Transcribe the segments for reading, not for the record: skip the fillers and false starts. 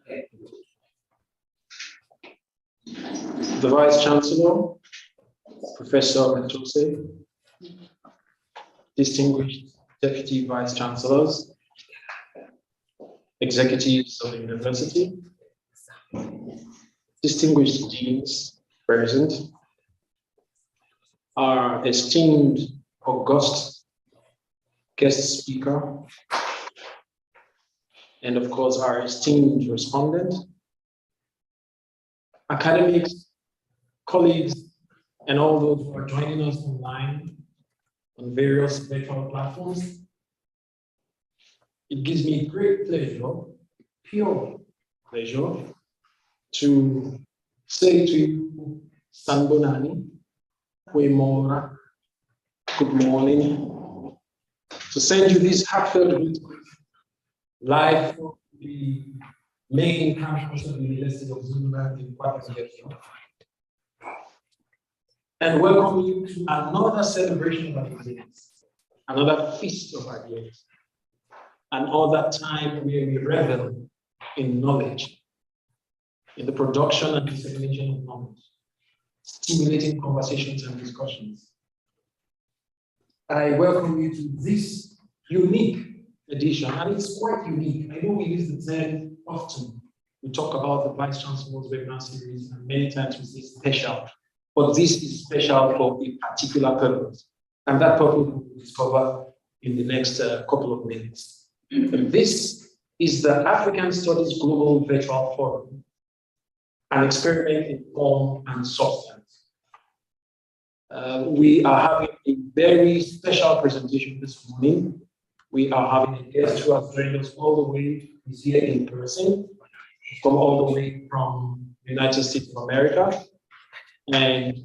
The Vice Chancellor, Professor Mentose, distinguished Deputy Vice Chancellors, executives of the university, distinguished deans present, our esteemed, august guest speaker, and of course our esteemed respondent, academics, colleagues, and all those who are joining us online on various virtual platforms. It gives me great pleasure, pure pleasure, to say to you, Sanbonani, Kwemora, good morning, to send you this heartfelt greeting live from the main campus of the University of Zululand in Kwazulu-Natal, and welcome you to another celebration of ideas, another feast of ideas, another time where we revel in knowledge, in the production and dissemination of knowledge, stimulating conversations and discussions. I welcome you to this unique edition, and it's quite unique. I know we use the term often. We talk about the Vice Chancellor's webinar series, and many times we say special, but this is special for a particular purpose, and that purpose we will discover in the next couple of minutes. This is the African Studies Global Virtual Forum, an experiment in form and substance. We are having a very special presentation this morning. We are having a guest who has joined us all the way, he's here in person, come all the way from the United States of America. And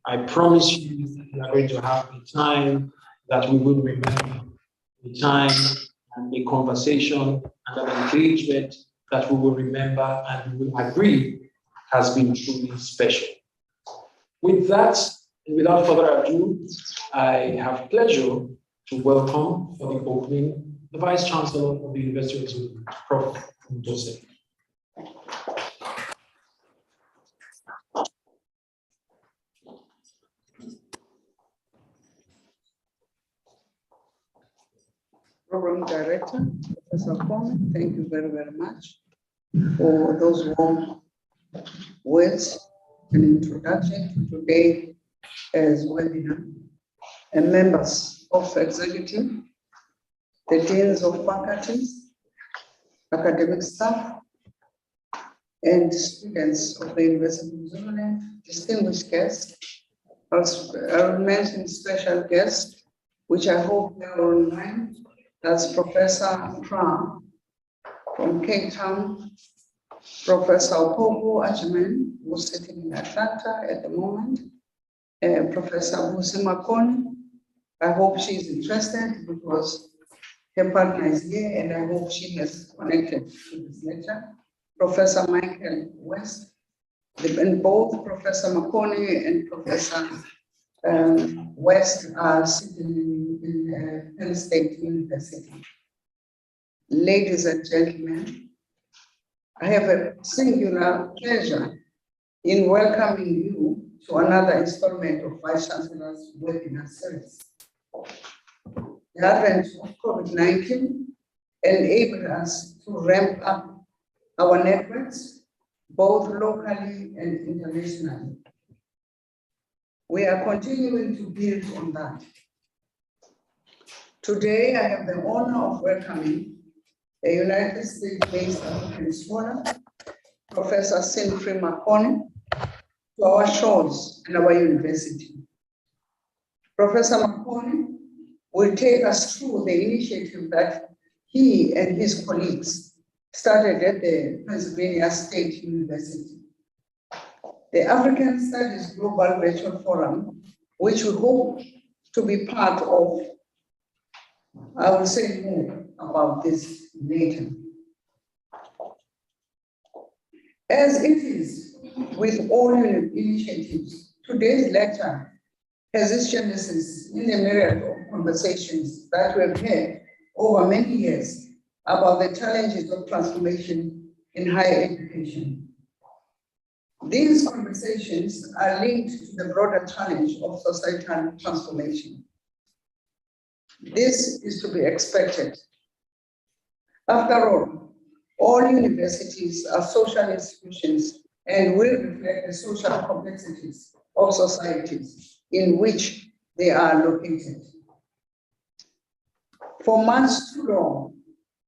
I promise you that we are going to have a time that we will remember, a time and a conversation and an engagement that we will remember and we will agree has been truly special. With that, and without further ado, I have pleasure to welcome for the opening the Vice Chancellor of the University of Zululand, Prof. Mentose. Program Director, Professor Kwame, thank you very, very much for those warm words and introduction to today's webinar. And members of executive, the deans of faculties, academic staff, and students of the University of Zululand, distinguished guests. I'll mention special guests, which I hope they are online. That's Professor Pram from Cape Town, Professor Opobo Ajiman, who's sitting in Atlanta at the moment, and Professor Busi Makoni. I hope she's interested because her partner is here and I hope she has connected to this lecture. Professor Michael West, and both Professor Makoni and Professor West are sitting in Penn State University. Ladies and gentlemen, I have a singular pleasure in welcoming you to another installment of Vice Chancellor's webinar series. The advent of COVID-19 enabled us to ramp up our networks, both locally and internationally. We are continuing to build on that. Today, I have the honor of welcoming a United States-based African scholar, Professor Sinfree Makoni, to our shores and our university. Professor Makoni will take us through the initiative that he and his colleagues started at the Pennsylvania State University. The African Studies Global Virtual Forum, which we hope to be part of. I will say more about this later. As it is with all initiatives, today's lecture has its genesis in a myriad of conversations that we have had over many years about the challenges of transformation in higher education. These conversations are linked to the broader challenge of societal transformation. This is to be expected. After all universities are social institutions and will reflect the social complexities of societies in which they are located. For much too long,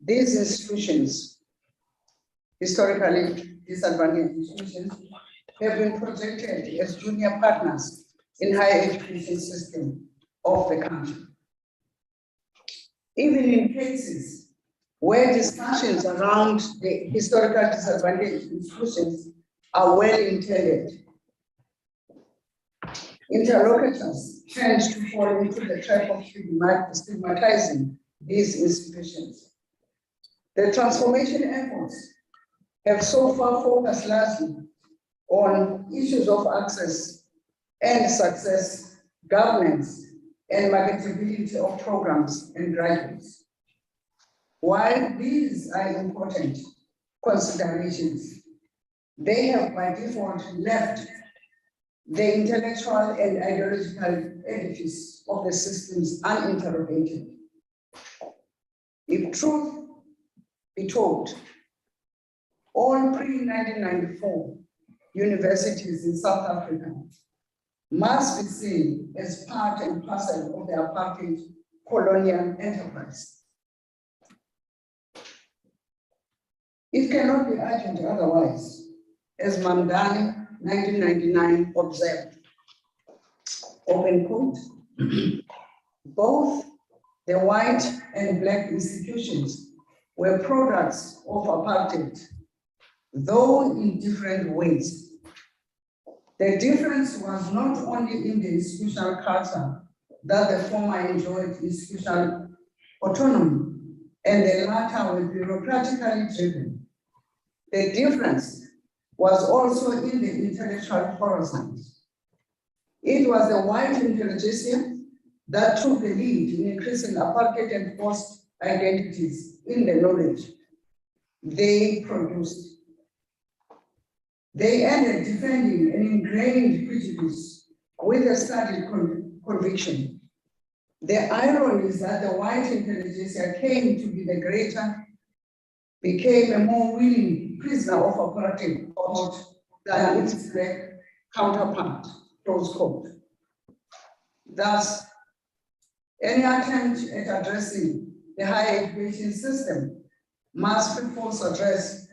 these institutions, historically disadvantaged institutions, have been projected as junior partners in higher education system of the country. Even in cases where discussions around the historical disadvantaged institutions are well intended, interlocutors tend to fall into the trap of stigmatizing these institutions. The transformation efforts have so far focused largely on issues of access and success, governance, and marketability of programs and graduates. While these are important considerations, they have by default left the intellectual and ideological edifice of the systems uninterrogated. If truth be told, all pre-1994 universities in South Africa must be seen as part and parcel of the apartheid colonial enterprise. It cannot be argued otherwise, as Mamdani, 1999, observed, open quote, both the white and black institutions were products of apartheid, though in different ways. The difference was not only in the institutional culture that the former enjoyed institutional autonomy and the latter were bureaucratically driven. The difference was also in the intellectual horizons. It was the white intelligentsia that took the lead in increasing apartheid and forced identities in the knowledge they produced. They ended defending an ingrained prejudice with a studied conviction. The irony is that the white intelligentsia came to be the greater, became a more willing prisoner of apartheid than its black counterpart, close quote. Thus, any attempt at addressing the higher education system must first address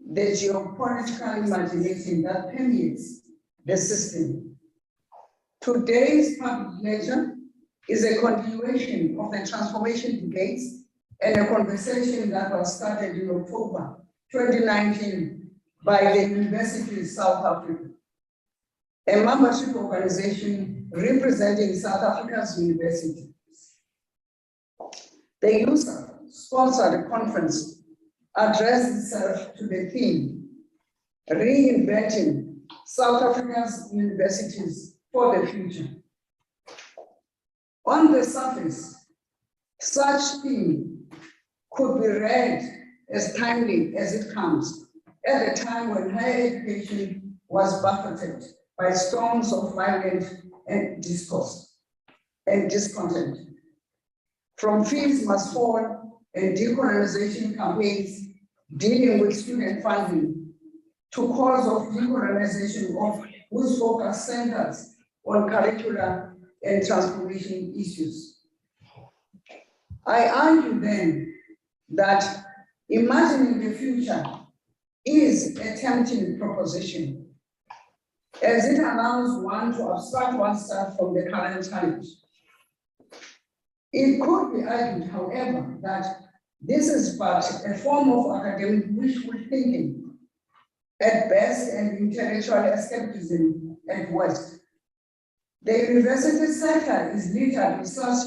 the geopolitical imagination that permeates the system. Today's public lecture is a continuation of the transformation debates and a conversation that was started in October 2019 by the University of South Africa, a membership organization representing South Africa's universities. The user-sponsored conference addressed itself to the theme, reinventing South Africa's universities for the future. On the surface, such theme could be read as timely as it comes at a time when higher education was buffeted by storms of violence and discourse and discontent. From fees must fall and decolonization campaigns dealing with student funding to calls of decolonization of whose focus centers on curricular and transformation issues. I argue then that imagining the future is a tempting proposition, as it allows one to abstract oneself from the current challenge. It could be argued, however, that this is but a form of academic wishful thinking at best and intellectual escapism at worst. The university sector is littered with such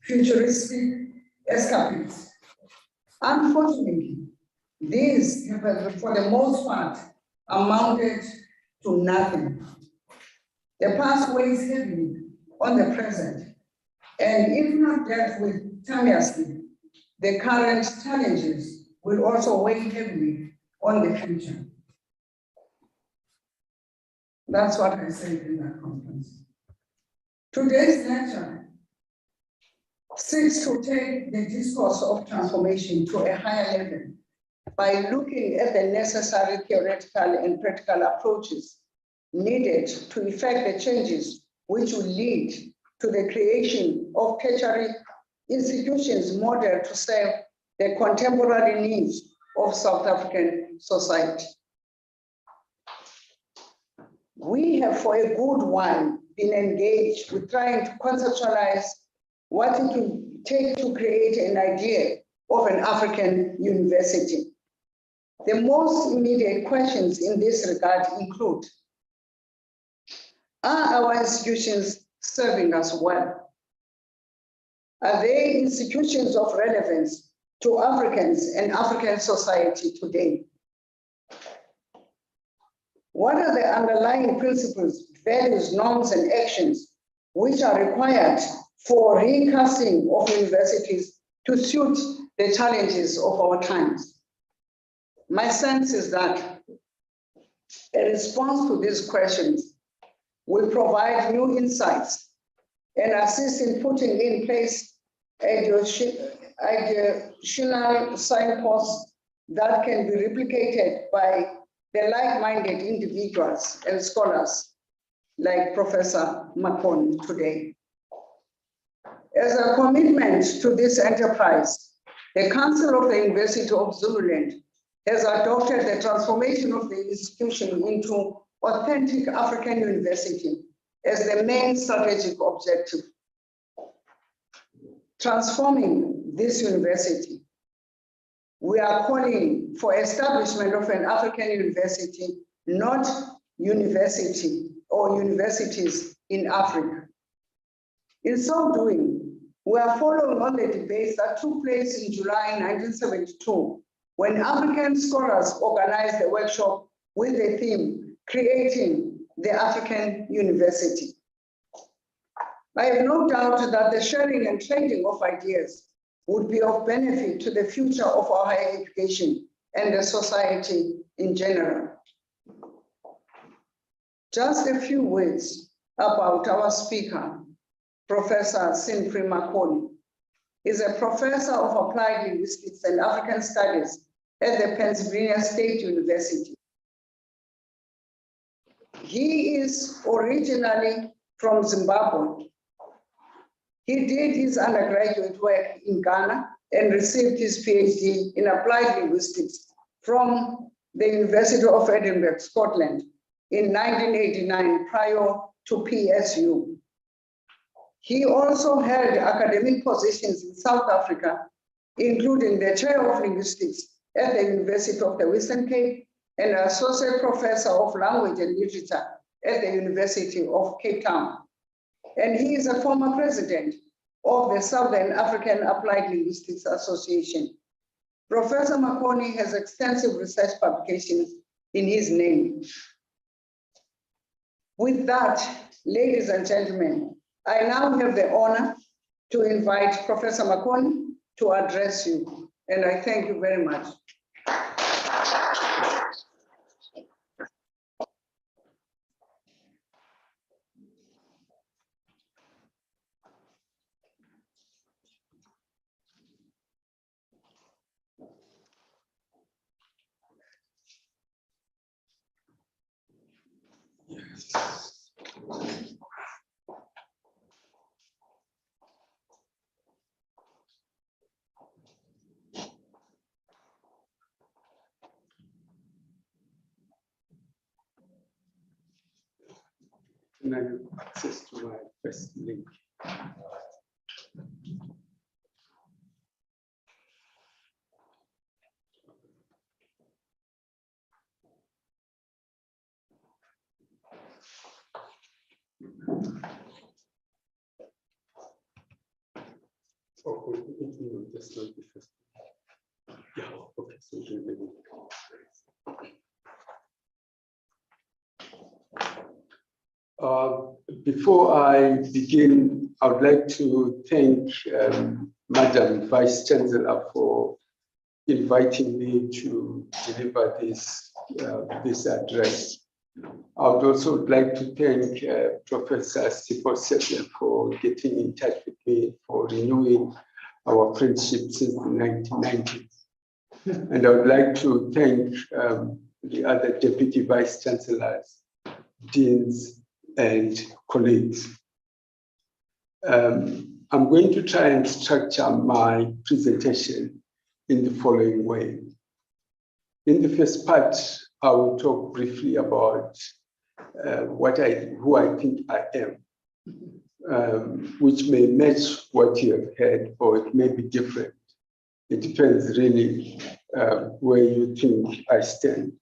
futuristic escapades. Unfortunately, these have, for the most part, amounted to nothing. The past weighs heavily on the present, and if not dealt with timeously, the current challenges will also weigh heavily on the future. That's what I said in that conference. Today's lecture seeks to take the discourse of transformation to a higher level by looking at the necessary theoretical and practical approaches needed to effect the changes which will lead to the creation of tertiary institutions modeled to serve the contemporary needs of South African society. We have for a good while been engaged with trying to conceptualize what it will take to create an idea of an African university. The most immediate questions in this regard include: are our institutions serving us well? Are they institutions of relevance to Africans and African society today? What are the underlying principles, values, norms, and actions which are required for recasting of universities to suit the challenges of our times? My sense is that a response to these questions will provide new insights and assist in putting in place ideational signposts that can be replicated by the like-minded individuals and scholars like Professor Makoni today. As a commitment to this enterprise, the Council of the University of Zululand has adopted the transformation of the institution into authentic African university as the main strategic objective. Transforming this university, we are calling for establishment of an African university, not university or universities in Africa. In so doing, we are following on the debates that took place in July 1972, when African scholars organized a workshop with the theme, Creating the African University. I have no doubt that the sharing and trading of ideas would be of benefit to the future of our higher education and the society in general. Just a few words about our speaker, Professor Simpri Makoni. He's a professor of applied linguistics and African studies at the Pennsylvania State University. He is originally from Zimbabwe. He did his undergraduate work in Ghana and received his PhD in applied linguistics from the University of Edinburgh, Scotland in 1989, prior to PSU. He also held academic positions in South Africa, including the Chair of Linguistics at the University of the Western Cape and Associate Professor of Language and Literature at the University of Cape Town. And he is a former president of the Southern African Applied Linguistics Association. Professor Makoni has extensive research publications in his name. With that, ladies and gentlemen, I now have the honor to invite Professor Makoni to address you, and I thank you very much. Can I have access to my first link? Oh, no, that's not the first. Yeah, okay, so before I begin, I would like to thank Madam Vice Chancellor for inviting me to deliver this address. I would also like to thank Professor Siposese for getting in touch with me, for renewing our friendship since the 1990s. And I would like to thank the other Deputy Vice Chancellors, deans, and colleagues. I'm going to try and structure my presentation in the following way. In the first part, I will talk briefly about who I think I am, which may match what you have heard, or it may be different. It depends really where you think I stand.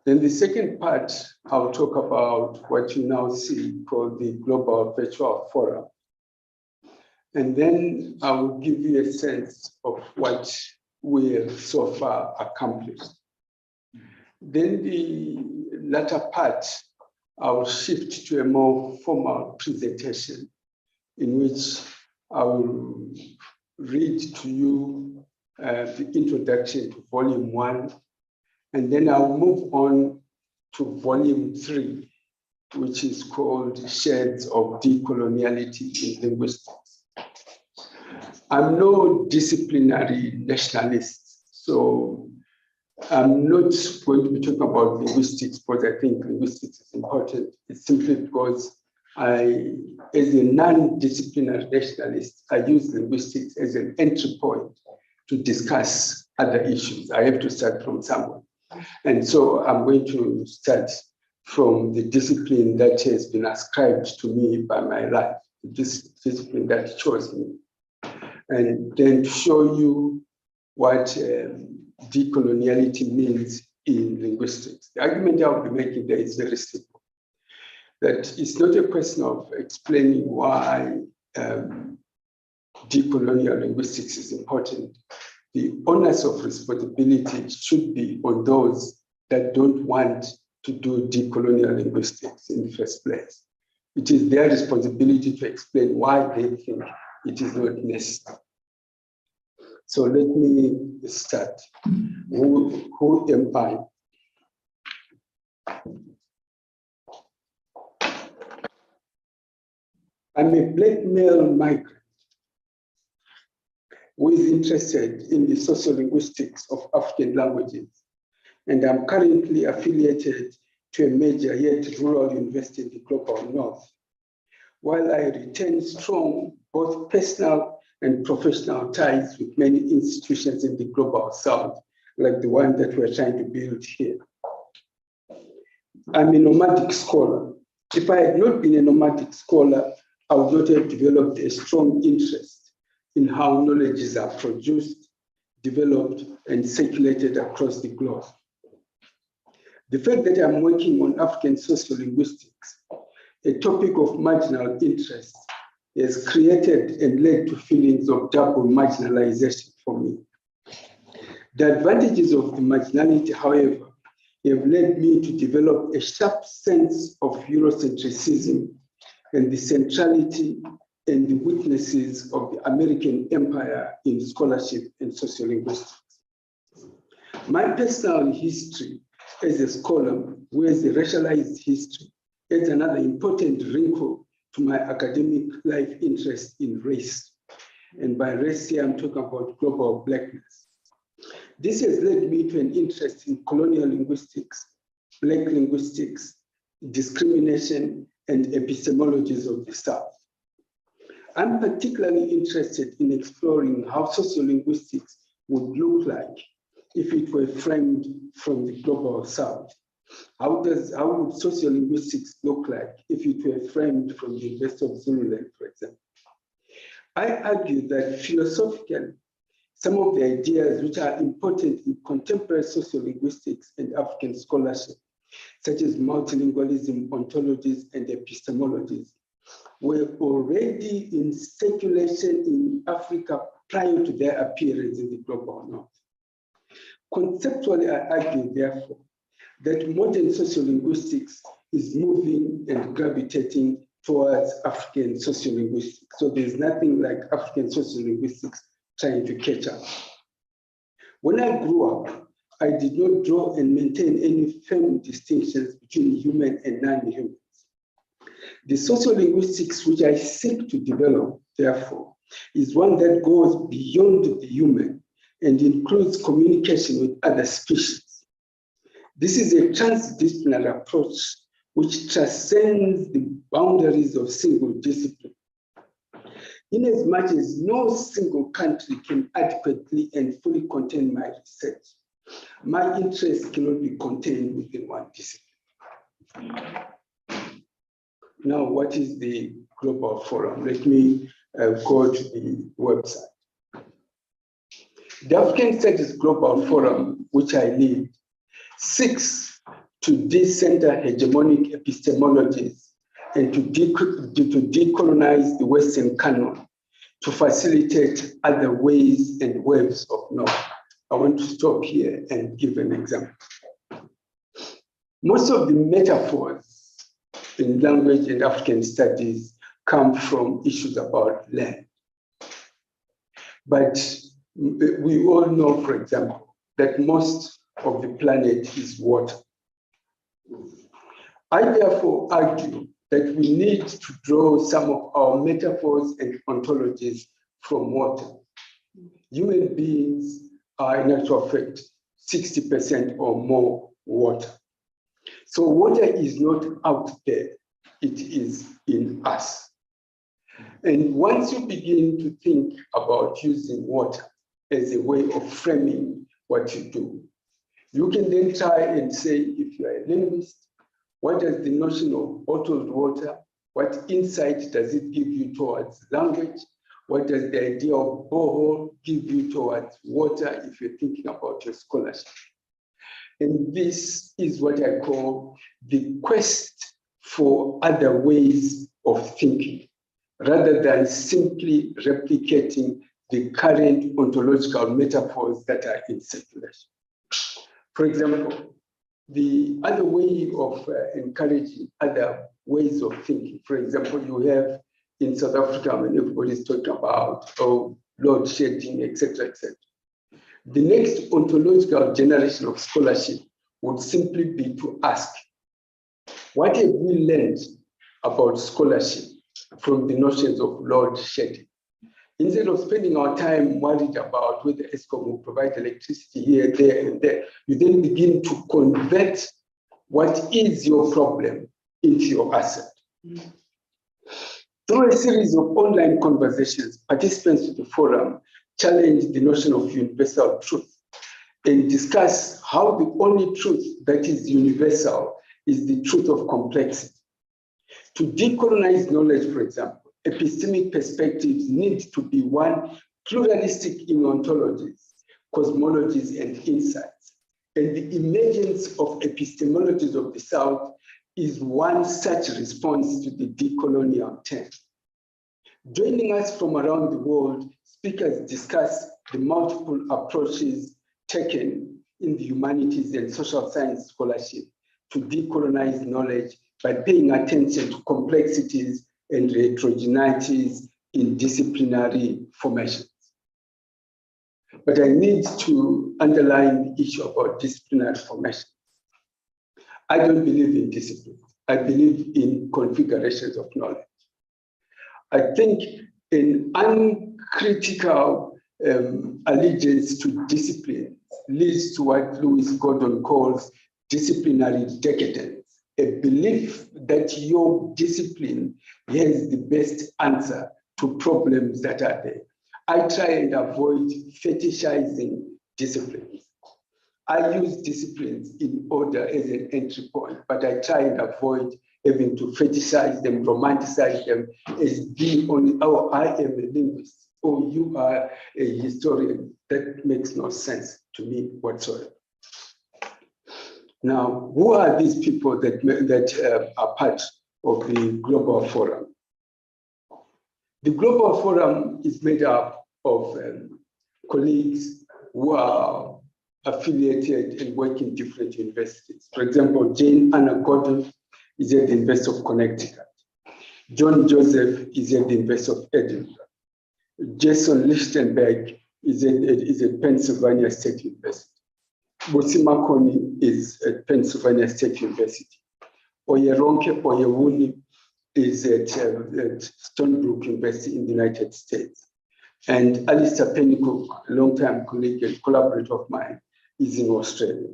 Then the second part, I'll talk about what you now see called the Global Virtual Forum. And then I will give you a sense of what we have so far accomplished. Then the latter part, I will shift to a more formal presentation in which I will read to you the introduction to volume 1, and then I'll move on to volume 3, which is called Shades of Decoloniality in Linguistics. I'm no disciplinary nationalist, so I'm not going to be talking about linguistics because I think linguistics is important. It's simply because as a non-disciplinary nationalist, I use linguistics as an entry point to discuss other issues. I have to start from somewhere. And so I'm going to start from the discipline that has been ascribed to me by my life, this discipline that chose me. And then to show you what decoloniality means in linguistics. The argument I'll be making there is very simple, that it's not a question of explaining why decolonial linguistics is important. The onus of responsibility should be on those that don't want to do decolonial linguistics in the first place. It is their responsibility to explain why they think it is not necessary. So let me start. Who am I? I'm a Black male migrant who is interested in the sociolinguistics of African languages, and I'm currently affiliated to a major yet rural university in the global north, while I retain strong both personal and professional ties with many institutions in the global south, like the one that we're trying to build here. I'm a nomadic scholar. If I had not been a nomadic scholar, I would not have developed a strong interest in how knowledges are produced, developed, and circulated across the globe. The fact that I'm working on African sociolinguistics, a topic of marginal interest, has created and led to feelings of double marginalization for me. The advantages of the marginality, however, have led me to develop a sharp sense of Eurocentrism and the centrality and the weaknesses of the American empire in scholarship and sociolinguistics. My personal history as a scholar who has a racialized history adds another important wrinkle to my academic life interest in race. And by race here, I'm talking about global Blackness. This has led me to an interest in colonial linguistics, Black linguistics, discrimination, and epistemologies of the South. I'm particularly interested in exploring how sociolinguistics would look like if it were framed from the global South. How would sociolinguistics look like if it were framed from the University of Zululand, for example? I argue that philosophically, some of the ideas which are important in contemporary sociolinguistics and African scholarship, such as multilingualism, ontologies, and epistemologies, were already in circulation in Africa prior to their appearance in the global north. Conceptually, I argue, therefore, that modern sociolinguistics is moving and gravitating towards African sociolinguistics. So there's nothing like African sociolinguistics trying to catch up. When I grew up, I did not draw and maintain any firm distinctions between human and non-humans. The sociolinguistics which I seek to develop, therefore, is one that goes beyond the human and includes communication with other species. This is a transdisciplinary approach which transcends the boundaries of single discipline. Inasmuch as no single country can adequately and fully contain my research, my interests cannot be contained within one discipline. Now, what is the Global Forum? Let me go to the website. The African Studies Global Forum, which I lead, seeks to decenter hegemonic epistemologies and to decolonize the Western canon to facilitate other ways and waves of knowledge. I want to stop here and give an example. Most of the metaphors in language and African studies come from issues about land. But we all know, for example, that most of the planet is water. I therefore argue that we need to draw some of our metaphors and ontologies from water. Human beings are, in actual fact, 60% or more water. So water is not out there, it is in us. And once you begin to think about using water as a way of framing what you do, you can then try and say, if you're a linguist, what does the notion of bottled water, what insight does it give you towards language? What does the idea of borehole give you towards water if you're thinking about your scholarship? And this is what I call the quest for other ways of thinking, rather than simply replicating the current ontological metaphors that are in circulation. For example, the other way of encouraging other ways of thinking, for example, you have in South Africa, when everybody's talking about load shedding, etc., etc. The next ontological generation of scholarship would simply be to ask, what have we learned about scholarship from the notions of load shedding? Instead of spending our time worried about whether ESCOM will provide electricity here, there, and there, you then begin to convert what is your problem into your asset. Through a series of online conversations, participants to the forum challenge the notion of universal truth and discuss how the only truth that is universal is the truth of complexity. To decolonize knowledge, for example, epistemic perspectives need to be one pluralistic in ontologies, cosmologies, and insights. And the emergence of epistemologies of the South is one such response to the decolonial trend. Joining us from around the world, speakers discuss the multiple approaches taken in the humanities and social science scholarship to decolonize knowledge by paying attention to complexities and heterogeneities in disciplinary formations. But I need to underline the issue about disciplinary formation. I don't believe in discipline. I believe in configurations of knowledge. I think an uncritical allegiance to discipline leads to what Lewis Gordon calls disciplinary decadence, a belief that your discipline has the best answer to problems that are there. I try and avoid fetishizing disciplines. I use disciplines in order as an entry point, but I try and avoid having to fetishize them, romanticize them as being only, oh, I am a linguist, or you are a historian. That makes no sense to me whatsoever. Now, who are these people that are part of the Global Forum? The Global Forum is made up of colleagues who are affiliated and work in different universities. For example, Jane Anna Gordon is at the University of Connecticut. John Joseph is at the University of Edinburgh. Jason Lichtenberg is at Pennsylvania State University. Busimakoni is at Pennsylvania State University. Oyeronke Oyewuni is at Stonebrook University in the United States. And Alistair Pennycook, a longtime colleague and collaborator of mine, is in Australia.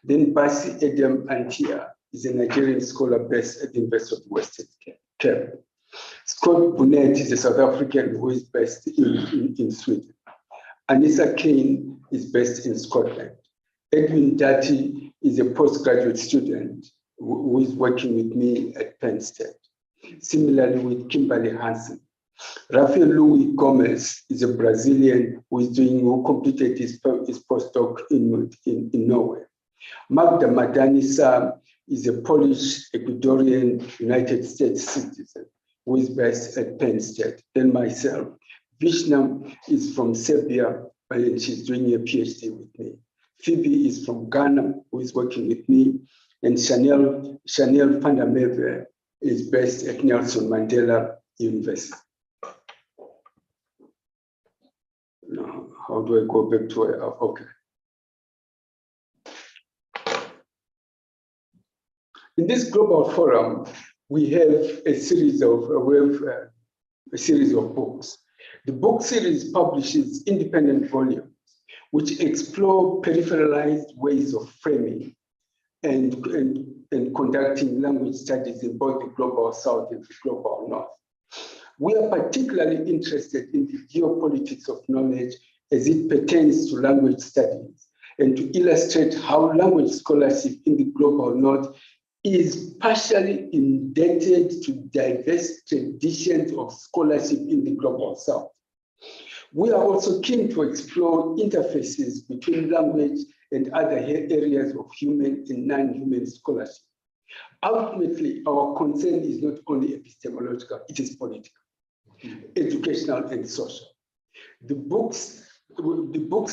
Then Basi Edem Antia is a Nigerian scholar based at the University of the Western Cape. Scott Bonnet is a South African who is based in Sweden. Anissa Kane is based in Scotland. Edwin Dati is a postgraduate student who is working with me at Penn State. Similarly with Kimberly Hansen. Rafael Louis Gomez is a Brazilian who completed his postdoc in Norway. Magda Madanisa is a Polish Ecuadorian United States citizen who is based at Penn State. Then myself, Vishna is from Serbia and she's doing a PhD with me. Phoebe is from Ghana who is working with me. And Chanel Pandameve is based at Nelson Mandela University. Now, how do I go back to okay. In this global forum, we have a series of books. The book series publishes independent volumes which explore peripheralized ways of framing and conducting language studies in both the global south and the global north. We are particularly interested in the geopolitics of knowledge as it pertains to language studies and to illustrate how language scholarship in the global north is partially indebted to diverse traditions of scholarship in the global south. We are also keen to explore interfaces between language and other areas of human and non-human scholarship. Ultimately, our concern is not only epistemological, it is political, educational, and social. The books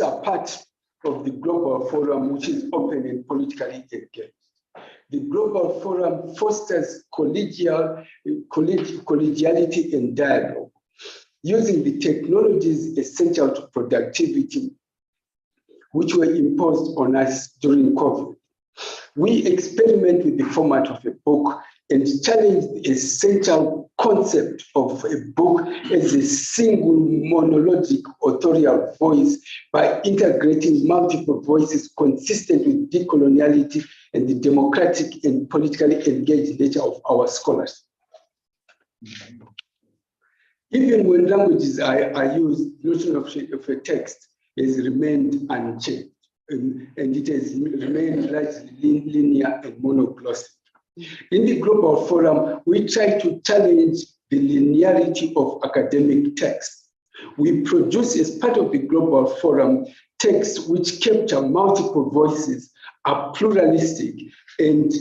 are part of the Global Forum, which is open and politically engaged. The Global Forum fosters collegiality and dialogue, using the technologies essential to productivity, which were imposed on us during COVID. We experiment with the format of a book and challenge the essential concept of a book as a single monologic authorial voice by integrating multiple voices consistent with decoloniality and the democratic and politically engaged nature of our scholars. Even when languages are used, the notion of a text has remained unchanged, and it has remained largely linear and monoglossal. In the Global Forum, we try to challenge the linearity of academic text. We produce, as part of the Global Forum, texts which capture multiple voices, are pluralistic, and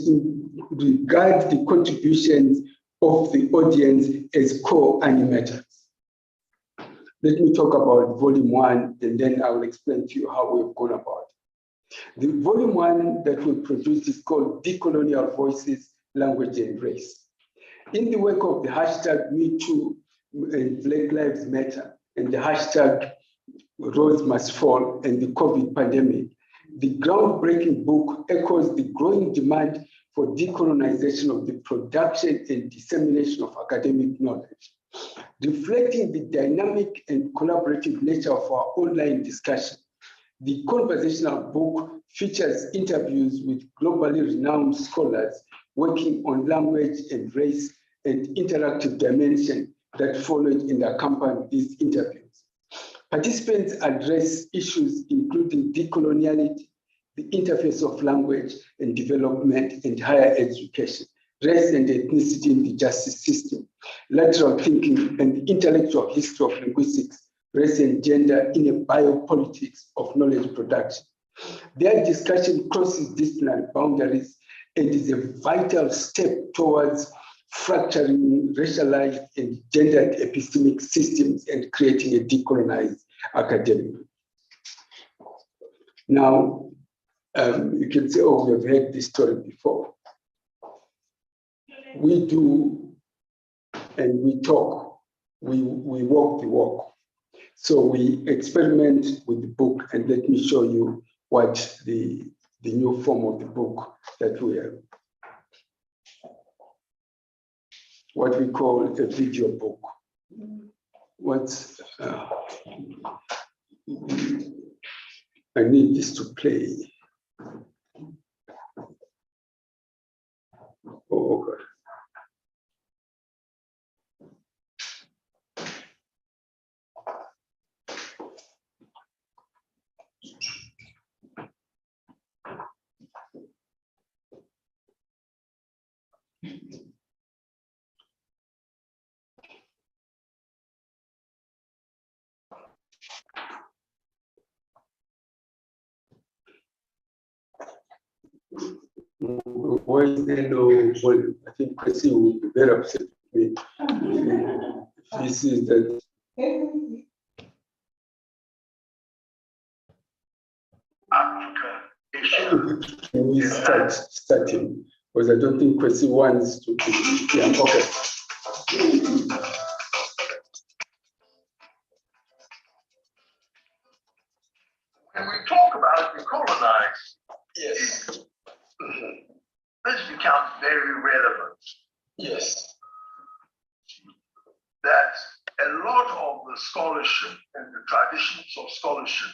regard the contributions of the audience as co-animators. Let me talk about volume 1, and then I will explain to you how we've gone about it. The volume 1 that we produced is called Decolonial Voices, Language and Race. In the wake of the hashtag #MeToo and Black Lives Matter and the hashtag Rose Must Fall and the COVID pandemic, the groundbreaking book echoes the growing demand for decolonization of the production and dissemination of academic knowledge. Reflecting the dynamic and collaborative nature of our online discussion, the conversational book features interviews with globally renowned scholars working on language and race and interactive dimension that followed and accompanied these interviews. Participants address issues including decoloniality, the interface of language and development and higher education, race and ethnicity in the justice system, lateral thinking and the intellectual history of linguistics, race and gender in a biopolitics of knowledge production. Their discussion crosses disciplinary boundaries and is a vital step towards fracturing racialized and gendered epistemic systems and creating a decolonized academy. Now, you can say, oh, we've heard this story before. We do and we talk, we walk the walk. So we experiment with the book, and let me show you what the new form of the book that we have, what we call a video book. I need this to play. Oh, God. Why is there no volume? I think Chrissy will be very upset with me if he sees that. Africa, Asia. Can we starting? Because I don't think Chrissy wants to be. Yeah, okay. When we talk about decolonize, Yes. this becomes very relevant. Yes. That a lot of the scholarship and the traditions of scholarship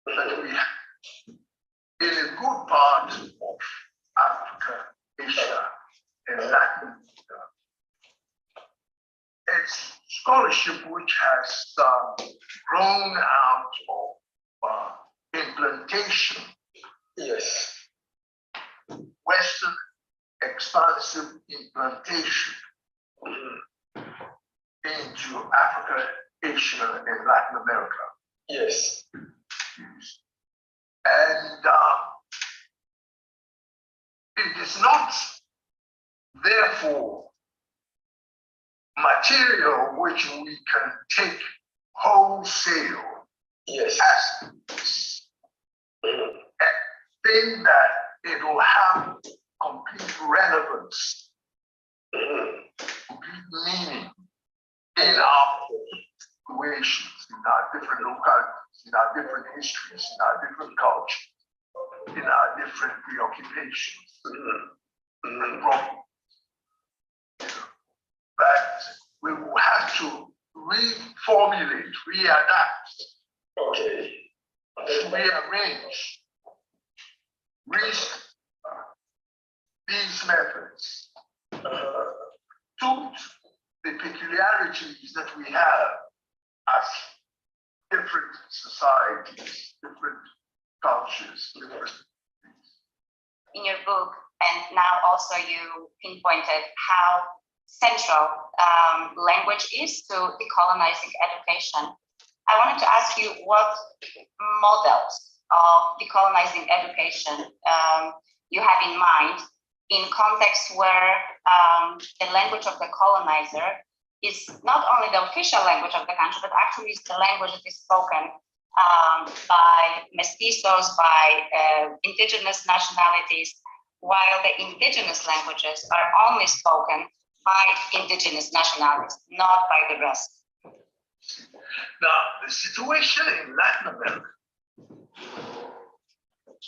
that we have in a good part of Africa, Asia, and Latin America, it's scholarship which has grown out of implantation. Yes. Western expansive implantation into Africa, Asia, and Latin America. Yes. And it is not, therefore, material which we can take wholesale. Yes. As a thing that it will have complete relevance, complete meaning in our situations, in our different localities, in our different histories, in our different cultures, in our different preoccupations and problems. But we will have to reformulate, readapt, rearrange, these methods to the peculiarities that we have as different societies, different cultures, different things. In your book, and now also you pinpointed how central language is to decolonizing education. I wanted to ask you what models of decolonizing education you have in mind in context where the language of the colonizer is not only the official language of the country, but actually is the language that is spoken by mestizos, by indigenous nationalities, while the indigenous languages are only spoken by indigenous nationalities, not by the rest. Now, the situation in Latin America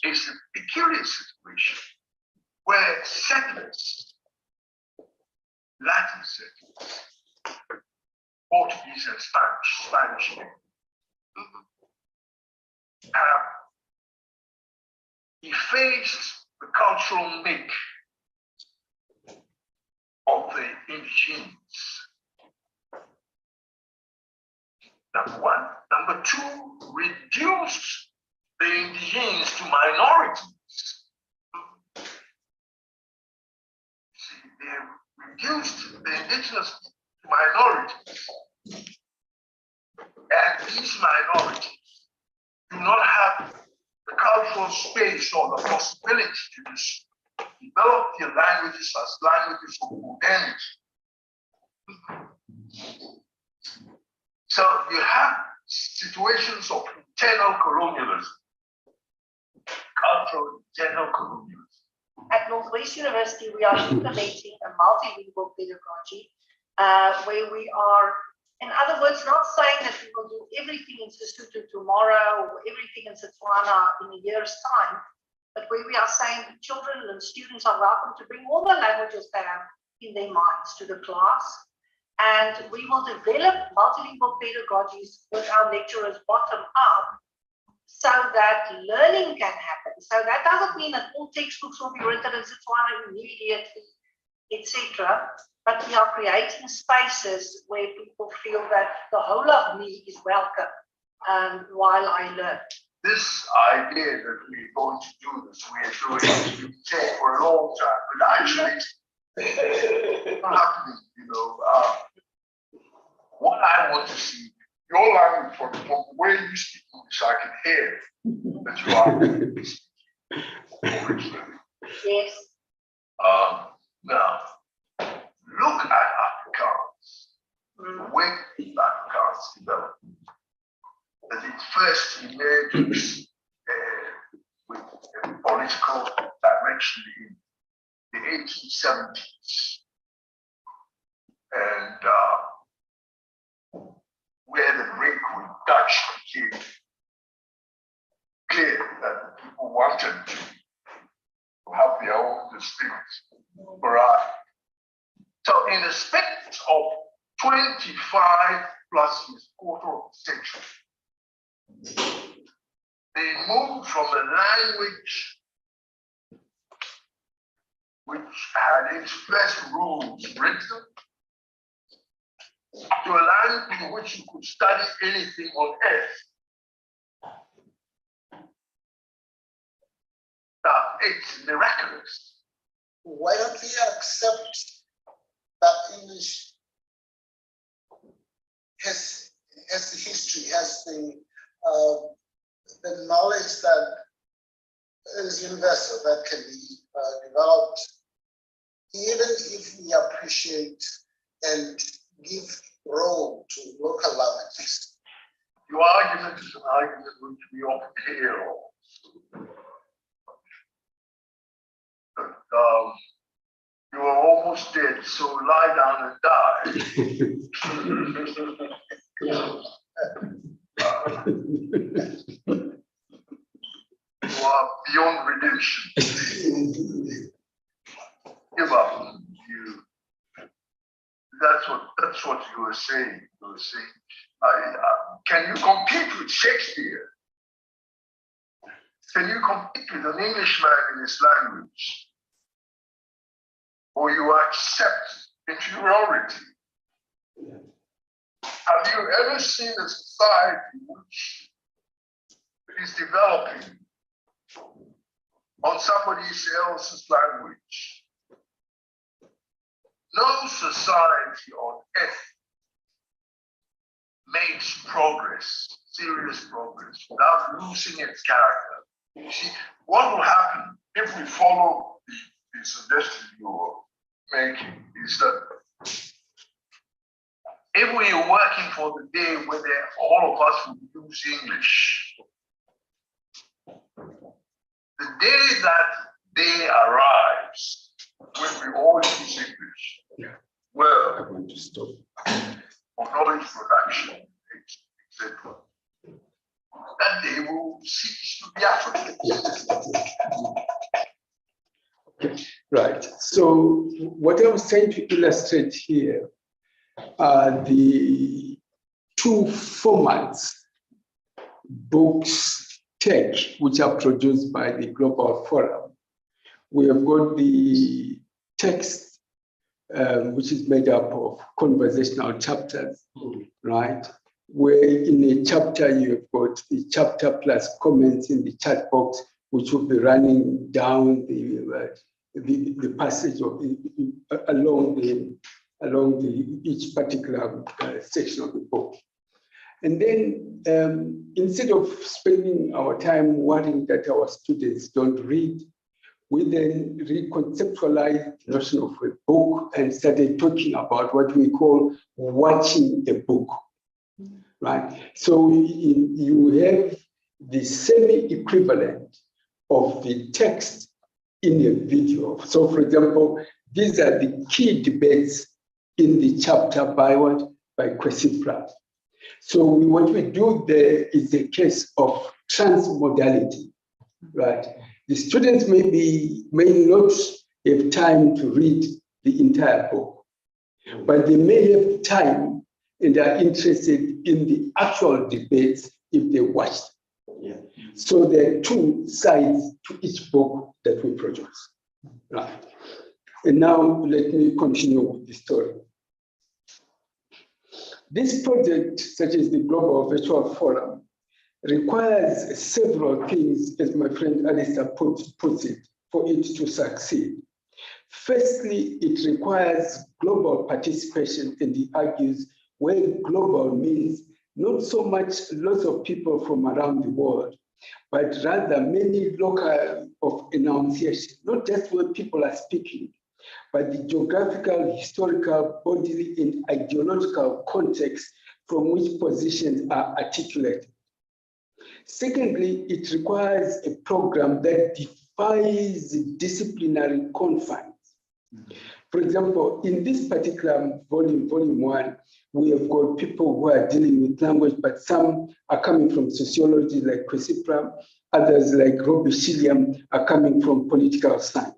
is a peculiar situation where settlers, Latin settlers, Portuguese and Spanish have effaced the cultural make of the indigenes. Number one. Number two, reduced the indigenes to minorities. See, they reduced the indigenous to minorities. And these minorities do not have the cultural space or the possibility to develop their languages as languages of modernity. So you have situations of internal colonialism, cultural internal colonialism. At Northwest University, we are implementing a multilingual pedagogy where we are In other words, not saying that we will do everything in Sesotho tomorrow or everything in Setswana in a year's time, but where we are saying children and students are welcome to bring all the languages they have in their minds to the class. And we will develop multilingual pedagogies with our lecturers bottom up so that learning can happen. So that doesn't mean that all textbooks will be written in Setswana immediately, etc. But we are creating spaces where people feel that the whole of me is welcome while I learn. This idea that we're going to do this, we're doing it, we say for a long time, but actually it's happening, what I want to see, your language, from the way you speak English, I can hear that you are speaking originally. Yes. Now, look at Afrikaans, the way Afrikaans developed. That it first emerges with a political direction in the 1870s, and where the break with Dutch became clear that the people wanted to have their own distinct variety. So in the space of 25 plus his quarter of a century, they moved from a language which had its first rules written to a language in which you could study anything on earth. Now, it's miraculous. Why don't we accept that English has the history, has the knowledge that is universal, that can be developed, even if we appreciate and give role to local languages. Your argument is an argument which we often hear. But you are almost dead, so lie down and die. You are beyond redemption. Give up. That's what you were saying. You were saying, can you compete with Shakespeare? Can you compete with an Englishman in his language? Or you accept inferiority? Have you ever seen a society which is developing on somebody else's language? No society on earth makes progress, serious progress, without losing its character. You see, what will happen if we follow the suggestion you're making is that if we are working for the day where all of us will use English, the day that day arrives when we all use English, well, I'm going to stop. for knowledge production, etc. That day will cease to be African. Okay, right. So what I was trying to illustrate here are the two formats, books, tech, which are produced by the Global Forum. We have got the text, which is made up of conversational chapters, right? Where in a chapter you have got the chapter plus comments in the chat box, which will be running down the passage of along each particular section of the book. And then instead of spending our time worrying that our students don't read, we then reconceptualized the notion of a book and started talking about what we call watching a book, right? So you have the semi-equivalent of the text in a video. So for example, these are the key debates in the chapter by what? by Kwesipra. So what we do there is a case of transmodality, right? The students may not have time to read the entire book, but they may have time and are interested in the actual debates if they watch them. Yeah. So there are two sides to each book that we produce. Right. And now let me continue with the story. This project, such as the Global Virtual Forum, requires several things, as my friend Alistair puts it, for it to succeed. Firstly, it requires global participation, and he argues where global means not so much lots of people from around the world, but rather many local of enunciation, not just where people are speaking, but the geographical, historical, bodily, and ideological context from which positions are articulated. Secondly, it requires a program that defies disciplinary confines. For example, in this particular volume 1, we have got people who are dealing with language, but some are coming from sociology like Kwesipra, others like Robbie Shilliam are coming from political science.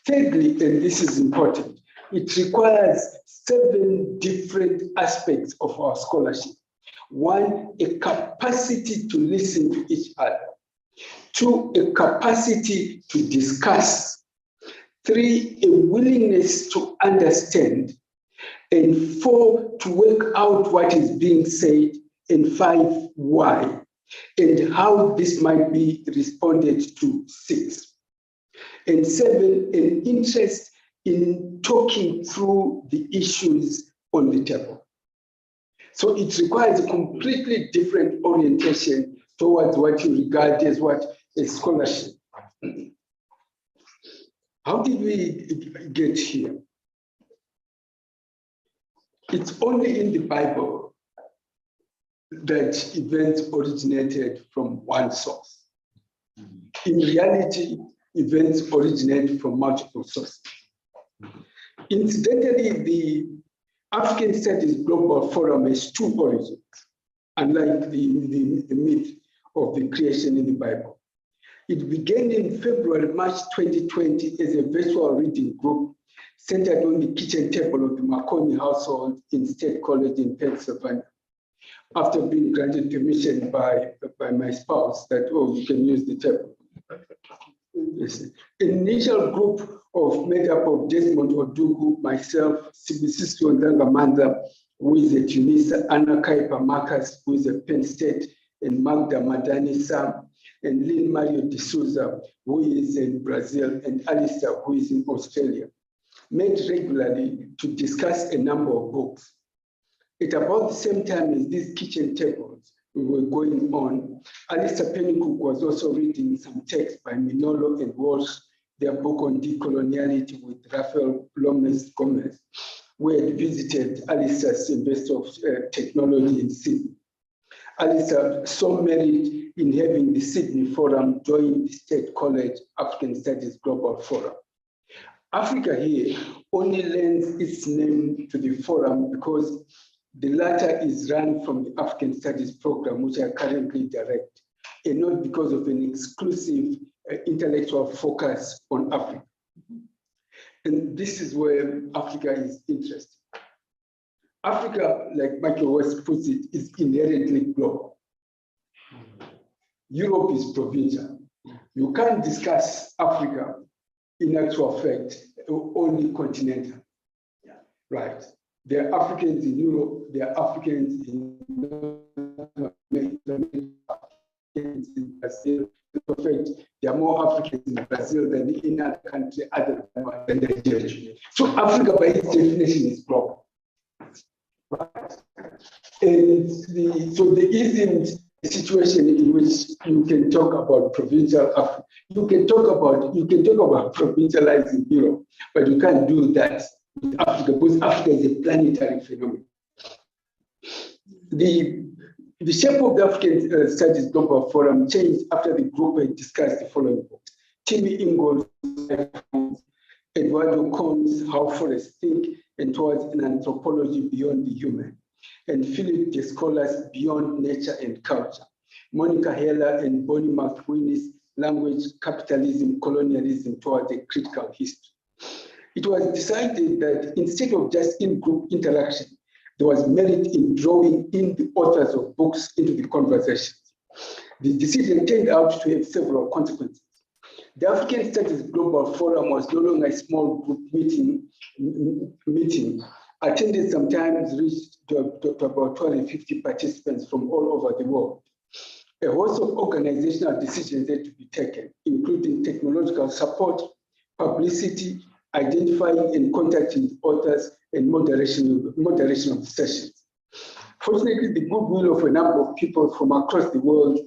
Thirdly, and this is important, it requires 7 different aspects of our scholarship. 1, a capacity to listen to each other. 2, a capacity to discuss. 3, a willingness to understand. And 4, to work out what is being said. And 5, why, and how this might be responded to. 6. And 7, an interest in talking through the issues on the table. So it requires a completely different orientation towards what you regard as what a scholarship. How did we get here? It's only in the Bible that events originated from one source. In reality, events originate from multiple sources. Incidentally, the African Studies Global Forum has 2 origins, unlike the myth of the creation in the Bible. It began in March 2020 as a virtual reading group centered on the kitchen table of the Marconi household in State College in Pennsylvania. After being granted permission by my spouse that, oh, you can use the table. An initial group made up of Desmond Odugu, myself, Sibisiso Ndangamanda, who is at UNISA, Anna Kaipa Marcus, who is at Penn State, and Magda Madani Sam, and Lynn Mario de Souza, who is in Brazil, and Alistair, who is in Australia, met regularly to discuss a number of books. At about the same time as these kitchen tables were going on, Alistair Pennycook was also reading some text by Minolo and Walsh, their book on decoloniality with Rafael Gomez, who had visited Alistair's Investor of Technology in Sydney. Alistair saw merit in having the Sydney Forum join the State College African Studies Global Forum. Africa here only lends its name to the forum because the latter is run from the African Studies program, which I currently direct, and not because of an exclusive intellectual focus on Africa. And this is where Africa is interested. Africa, like Michael West puts it, is inherently global. Europe is provincial. You can't discuss Africa, in actual fact, only continental. Yeah. Right. There are Africans in Europe, there are Africans in North America, Africans in Brazil. In fact, there are more Africans in Brazil than in other countries other than Nigeria. So Africa, by its definition, is global. Right. And so there isn't a situation in which you can talk about provincial Africa. You can talk about provincializing Europe, but you can't do that with Africa because Africa is a planetary phenomenon. The shape of the African Studies Global Forum changed after the group had discussed the following books: Timmy Ingalls' Eduardo Cohn's How Forests Think and Towards an Anthropology Beyond the Human, and Philip Descola's Beyond Nature and Culture, Monica Heller and Bonnie McWhinney's Language, Capitalism, Colonialism Towards a Critical History. It was decided that instead of just in-group interaction, there was merit in drawing in the authors of books into the conversations. The decision turned out to have several consequences. The African Studies Global Forum was no longer a small group meeting. Attended sometimes reached to about 250 participants from all over the world. A host of organizational decisions had to be taken, including technological support, publicity, identifying and contacting the authors, and moderation of the sessions. Fortunately, the goodwill of a number of people from across the world,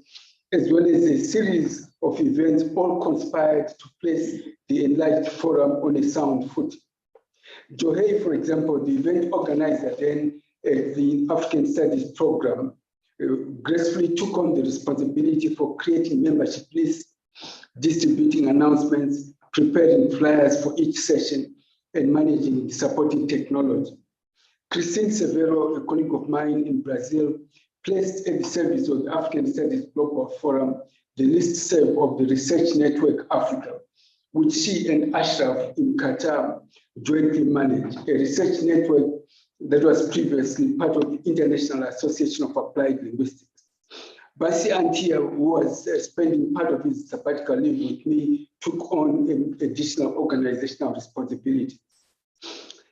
as well as a series of events, all conspired to place the enlarged forum on a sound footing. Johei, for example, the event organizer then at the African Studies program, gracefully took on the responsibility for creating membership lists, distributing announcements, preparing flyers for each session, and managing the supporting technology. Christine Severo, a colleague of mine in Brazil, placed at the service of the African Studies Global Forum the listserv of the Research Network Africa, which she and Ashraf in Qatar jointly managed, a research network that was previously part of the International Association of Applied Linguistics. Basi Antia, who was spending part of his sabbatical leave with me, took on additional organizational responsibilities.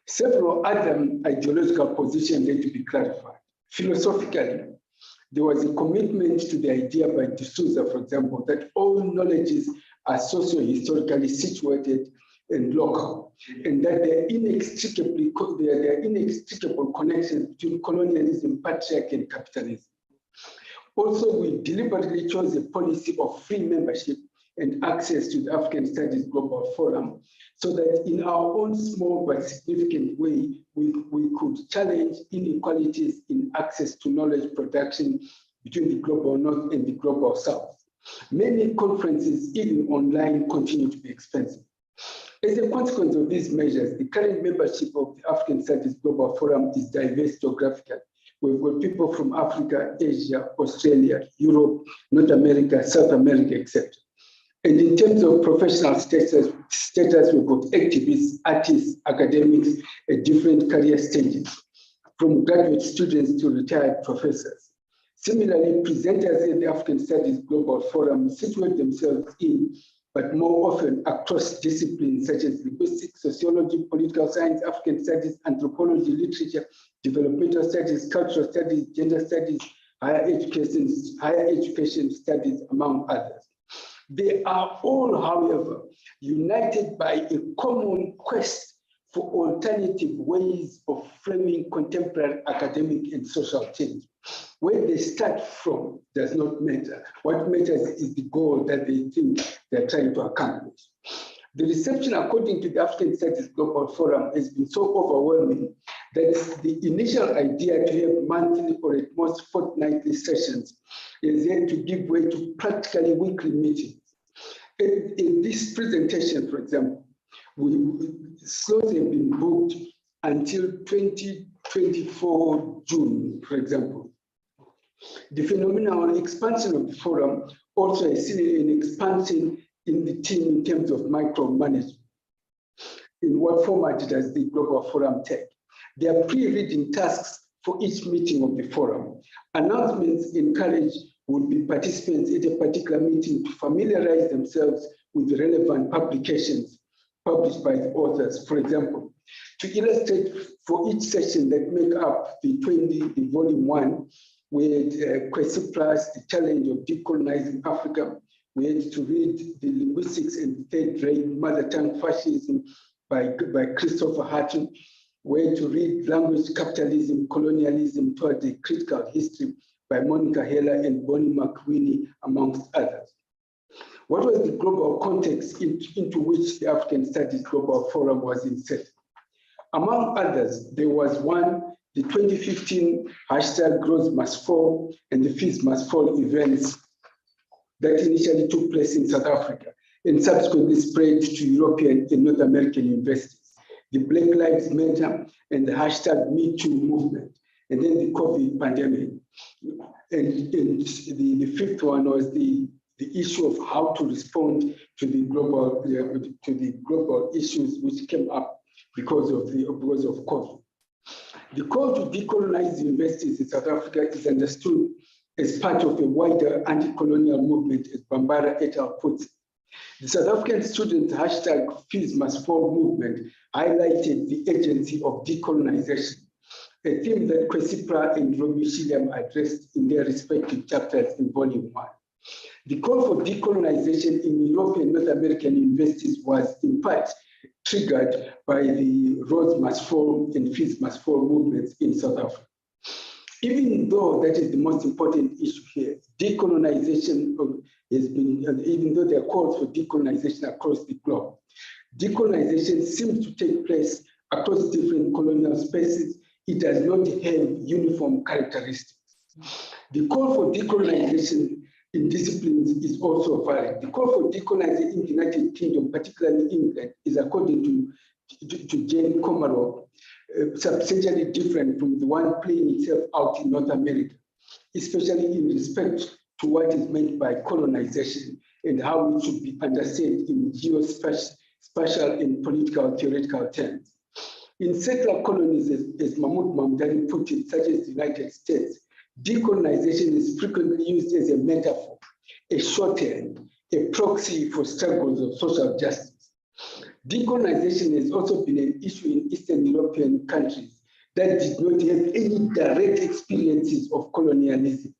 Several other ideological positions had to be clarified. Philosophically, there was a commitment to the idea by D'Souza, for example, that all knowledges are socio-historically situated and local, and that there are inextricable connections between colonialism, patriarchy, and capitalism. Also, we deliberately chose a policy of free membership and access to the African Studies Global Forum, so that in our own small but significant way, we could challenge inequalities in access to knowledge production between the global north and the global south. Many conferences, even online, continue to be expensive. As a consequence of these measures, the current membership of the African Studies Global Forum is diverse geographically. We've got people from Africa, Asia, Australia, Europe, North America, South America, etc. And in terms of professional status, we've got activists, artists, academics at different career stages, from graduate students to retired professors. Similarly, presenters at the African Studies Global Forum situate themselves in, but more often across disciplines such as linguistics, sociology, political science, African studies, anthropology, literature, developmental studies, cultural studies, gender studies, higher education studies, among others. They are all, however, united by a common quest for alternative ways of framing contemporary academic and social change. Where they start from does not matter. What matters is the goal that they think they're trying to accomplish. The reception, according to the African Studies Global Forum, has been so overwhelming that the initial idea to have monthly or at most fortnightly sessions is yet to give way to practically weekly meetings. In this presentation, for example, slots have been booked until 2024 June, for example. The phenomenal expansion of the forum also has seen an expansion in the team in terms of micromanagement. In what format does the Global Forum take? There are pre-reading tasks for each meeting of the forum. Announcements encourage would-be participants at a particular meeting to familiarize themselves with the relevant publications published by the authors. For example, to illustrate for each session that make up the volume 1, we had Kwesi Plus, The Challenge of Decolonizing Africa. We had to read The Linguistics and the Third Rate Mother Tongue Fascism by Christopher Hatton. We had to read Language, Capitalism, Colonialism Towards a Critical History by Monica Heller and Bonnie McWhinney, amongst others. What was the global context into which the African Studies Global Forum was inserted? Among others, there was one, the 2015 #Growth Must Fall and the Fees Must Fall events that initially took place in South Africa. and subsequently spread to European and North American universities. The Black Lives Matter and the hashtag #MeToo movement, and then the COVID pandemic. And the fifth one was the issue of how to respond to the global issues which came up because of COVID. The call to decolonize universities in South Africa is understood as part of a wider anti-colonial movement, as Bambara et al. Puts it. The South African student hashtag #FeesMustFall movement highlighted the urgency of decolonization, a theme that Kwesipra and Robbie Shilliam addressed in their respective chapters in Volume 1. The call for decolonization in European and North American universities was in part triggered by the Rhodes Must Fall and Fees Must Fall movements in South Africa. Even though that is the most important issue here, decolonization has been, even though there are calls for decolonization across the globe, decolonization seems to take place across different colonial spaces. It does not have uniform characteristics. The call for decolonization in disciplines is also varied. The call for decolonization in the United Kingdom, particularly England, is according to Jane Komarov, substantially different from the one playing itself out in North America, especially in respect to what is meant by colonization and how it should be understood in geospatial and political theoretical terms. In settler colonies, as Mahmoud Mamdani put it, such as the United States, decolonization is frequently used as a metaphor, a shorthand, a proxy for struggles of social justice. Decolonization has also been an issue in Eastern European countries that did not have any direct experiences of colonialism,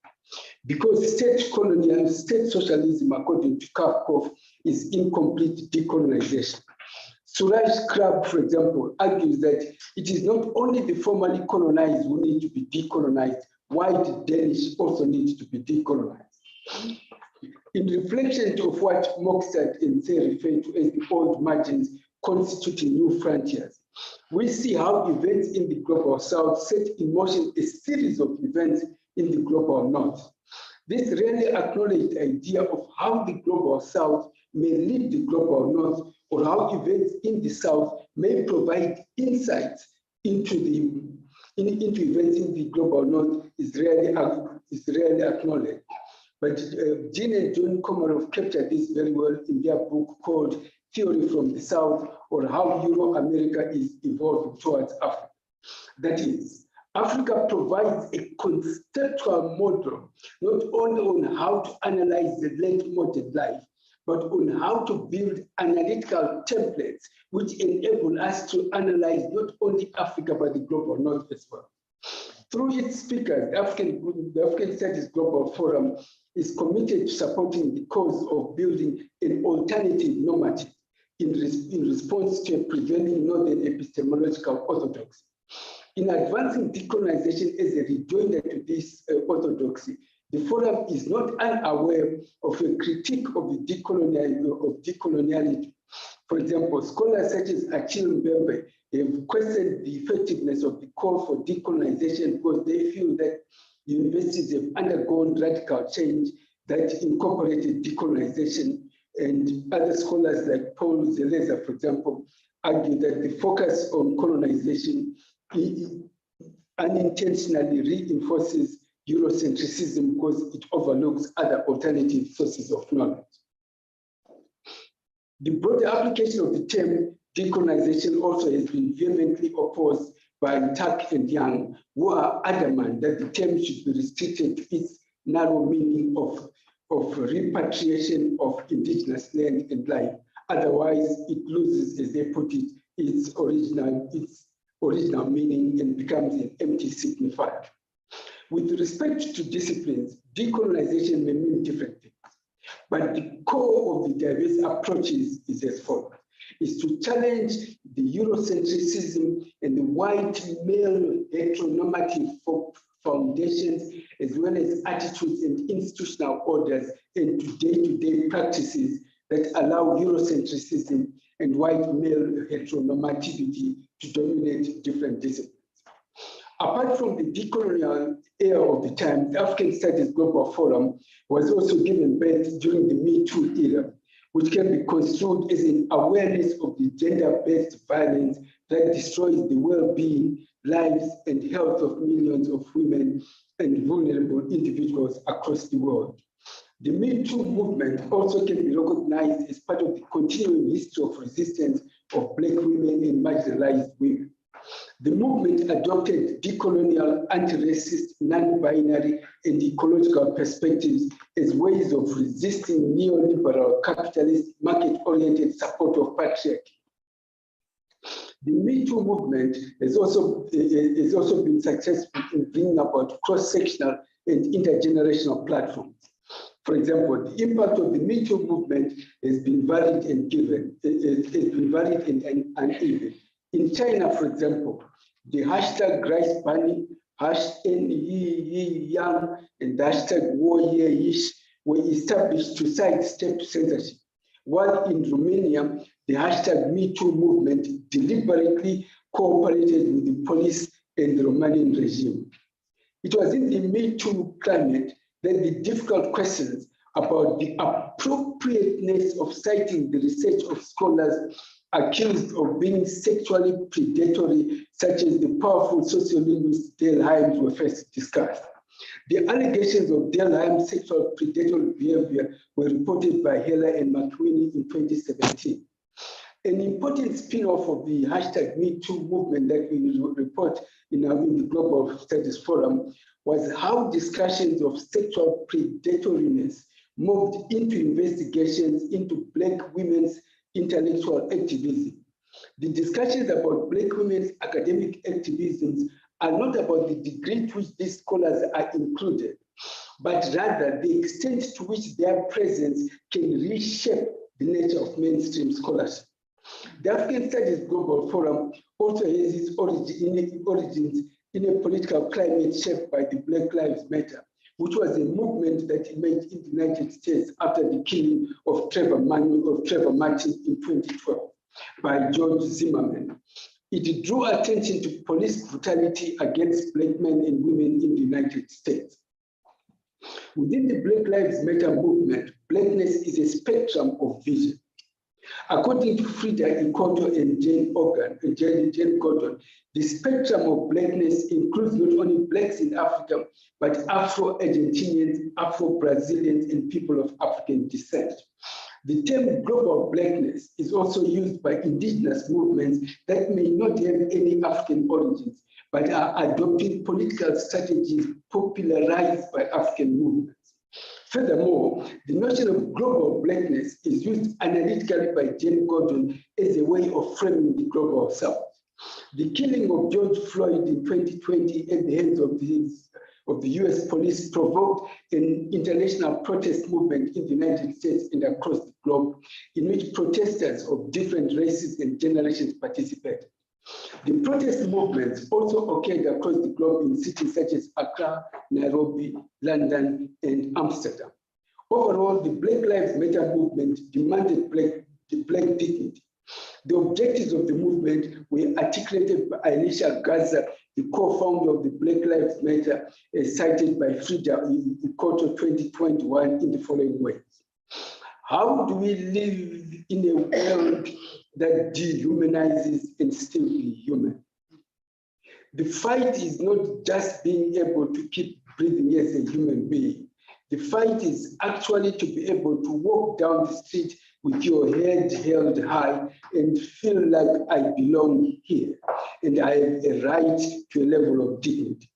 because state socialism, according to Kharkov, is incomplete decolonization. Suraj Krab, for example, argues that it is not only the formerly colonized who need to be decolonized, white Danish also needs to be decolonized. In reflection of what Mokstad and Say refer to as the old margins constituting new frontiers, we see how events in the global south set in motion a series of events in the global north. This rarely acknowledged idea of how the global south may lead the global north, or how events in the south may provide insights into events in the global north is rarely acknowledged. But Jean and John Komarov captured this very well in their book called Theory from the South, or How Euro-America is Evolving Towards Africa. That is, Africa provides a conceptual model, not only on how to analyze the late modern life, but on how to build analytical templates which enable us to analyze not only Africa, but the global north as well. Through its speakers, the African Studies Global Forum is committed to supporting the cause of building an alternative normative in response to a prevailing northern epistemological orthodoxy. In advancing decolonization as a rejoinder to this orthodoxy, the forum is not unaware of a critique of the decoloniality. For example, scholars such as Achille Mbembe have questioned the effectiveness of the call for decolonization because they feel that universities have undergone radical change that incorporated decolonization. And other scholars like Paul Zeleza, for example, argue that the focus on colonization unintentionally reinforces Eurocentrism because it overlooks other alternative sources of knowledge. The broader application of the term decolonization also has been vehemently opposed by Tuck and Young, who are adamant that the term should be restricted to its narrow meaning of repatriation of indigenous land and life. Otherwise, it loses, as they put it, its original meaning and becomes an empty signifier. With respect to disciplines, decolonization may mean different things, but the core of the diverse approaches is as follows: is to challenge the Eurocentrism and the white male heteronormative foundations, as well as attitudes and institutional orders and day-to-day practices that allow Eurocentrism and white male heteronormativity to dominate different disciplines. Apart from the decolonial era of the time, the African Studies Global Forum was also given birth during the Me Too era, which can be construed as an awareness of the gender-based violence that destroys the well-being, lives, and health of millions of women and vulnerable individuals across the world. The Me Too movement also can be recognized as part of the continuing history of resistance of Black women and marginalized women. The movement adopted decolonial, anti-racist, non-binary, and ecological perspectives as ways of resisting neoliberal, capitalist, market-oriented support of patriarchy. The Me Too movement has also been successful in bringing about cross-sectional and intergenerational platforms. For example, the impact of the Me Too movement has been varied and uneven. In China, for example, the hashtag Rice Bunny, #NYiYang, and the hashtag #WarYeYish were established to sidestep censorship, while in Romania, the hashtag Me Too movement deliberately cooperated with the police and the Romanian regime. It was in the Me Too climate that the difficult questions about the appropriateness of citing the research of scholars accused of being sexually predatory, such as the powerful sociolinguist Dale Hymes, were first discussed. The allegations of Dale Hymes' sexual predatory behavior were reported by Heller and McWhinney in 2017. An important spin-off of the hashtag Me Too movement that we report in the Global Studies Forum was how discussions of sexual predatoriness moved into investigations into Black women's intellectual activism. The discussions about Black women's academic activisms are not about the degree to which these scholars are included, but rather the extent to which their presence can reshape the nature of mainstream scholarship. The African Studies Global Forum also has its origins in a political climate shaped by the Black Lives Matter, which was a movement that emerged in the United States after the killing of Trevor Martin in 2012 by George Zimmerman. It drew attention to police brutality against Black men and women in the United States. Within the Black Lives Matter movement, Blackness is a spectrum of vision. According to Frida Ikoto and Jane Gordon, the spectrum of Blackness includes not only Blacks in Africa, but Afro-Argentinians, Afro-Brazilians, and people of African descent. The term global Blackness is also used by indigenous movements that may not have any African origins, but are adopting political strategies popularized by African movements. Furthermore, the notion of global Blackness is used analytically by Jane Gordon as a way of framing the global South. The killing of George Floyd in 2020 at the hands of the US police provoked an international protest movement in the United States and across the globe, in which protesters of different races and generations participated. The protest movements also occurred across the globe in cities such as Accra, Nairobi, London, and Amsterdam. Overall, the Black Lives Matter movement demanded Black dignity. The objectives of the movement were articulated by Alicia Garza, the co-founder of the Black Lives Matter, as cited by Frida Ikoto 2021 in the following ways. How do we live in a world that dehumanizes and still be human? The fight is not just being able to keep breathing as a human being. The fight is actually to be able to walk down the street with your head held high and feel like I belong here and I have a right to a level of dignity.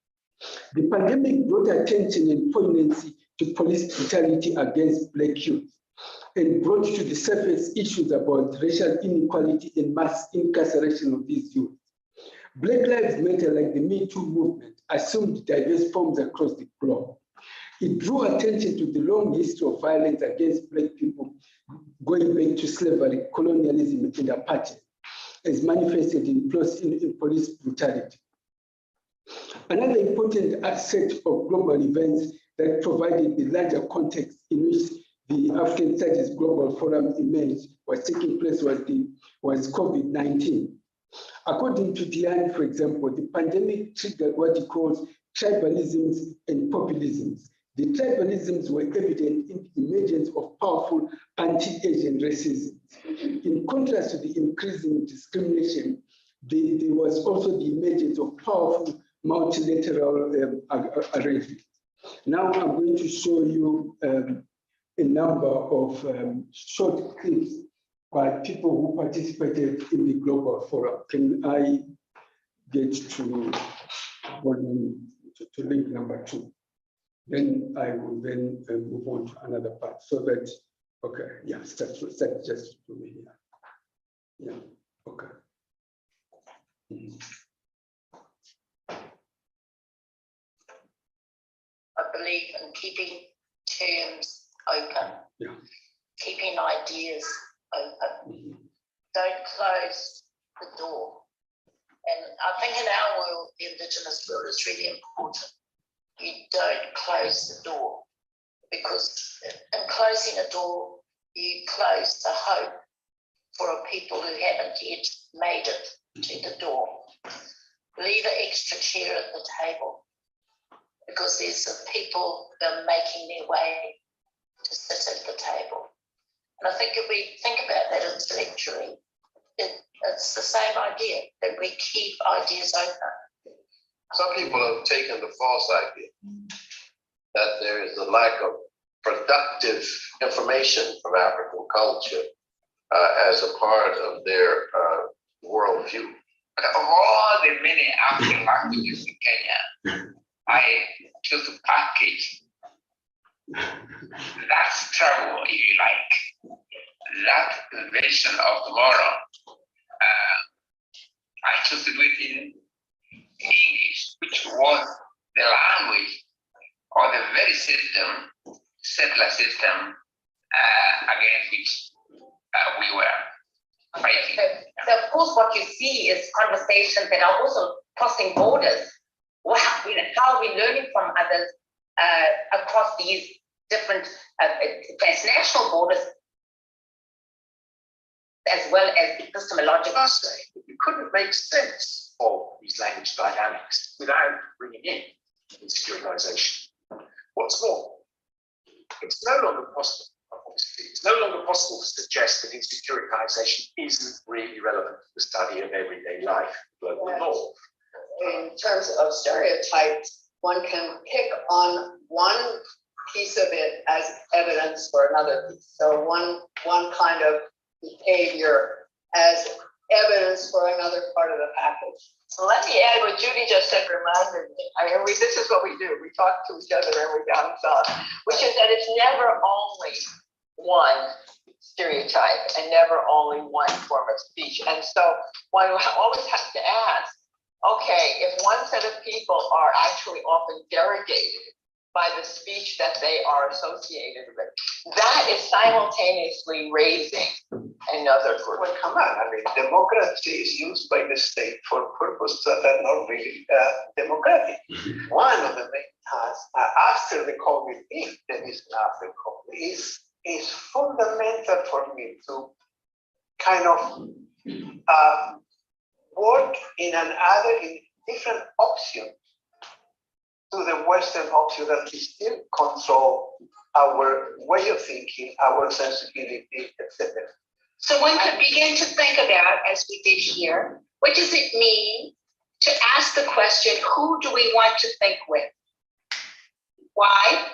The pandemic brought attention and poignancy to police brutality against Black youth and brought to the surface issues about racial inequality and mass incarceration of these youth. Black Lives Matter, like the Me Too movement, assumed diverse forms across the globe. It drew attention to the long history of violence against Black people, going back to slavery, colonialism, and apartheid, as manifested in police brutality. Another important aspect of global events that provided the larger context in which the African Studies Global Forum emerged was taking place was COVID-19. According to Diane, for example, the pandemic triggered what he calls tribalisms and populisms, The tribalisms were evident in the emergence of powerful anti-Asian racism. In contrast to the increasing discrimination, there was also the emergence of powerful multilateral arrangements. Now I'm going to show you a number of short clips by people who participated in the Global Forum. Can I get to link number 2? Then I will then move on to another part so that, okay, yeah, start just to me here. Yeah, okay. I believe in keeping terms open, Yeah. keeping ideas open. Don't close the door. And I think in our world, the Indigenous world, is really important. You don't close the door, because in closing a door, you close the hope for a people who haven't yet made it to the door. Leave an extra chair at the table, because there's some people that are making their way to sit at the table. And I think if we think about that intellectually, it's the same idea, that we keep ideas open. Some people have taken the false idea that there is a lack of productive information from African culture as a part of their worldview. Of all the many African languages in Kenya, I choose to package that struggle, if you like, that vision of tomorrow. I chose to do it in English, which was the language or the very system, settler system, against which we were fighting. So of course, what you see is conversations that are also crossing borders. How are we learning from others across these different transnational borders, as well as epistemological? You couldn't make sense of these language dynamics without bringing in insecurity. What's more, it's no longer possible. Obviously, it's no longer possible to suggest that insecurity isn't really relevant to the study of everyday life, global north. In terms of stereotypes, one can pick on one piece of it as evidence for another piece. So one kind of behavior as evidence for another part of the package. So let me add what Judy just said, reminded me. This is what we do. We talk to each other and we bounce off, which is that it's never only one stereotype and never only one form of speech. And so one always has to ask, okay, if one set of people are actually often derogated by the speech that they are associated with, that is simultaneously raising another group. Well, come on, I mean, democracy is used by the state for purposes that are not really democratic. One of the main tasks after the COVID, if there is an after COVID, is fundamental for me to kind of work in different options to the Western option that we still control our way of thinking, our sensibility, etc. So one could begin to think about, as we did here, what does it mean to ask the question, who do we want to think with? Why?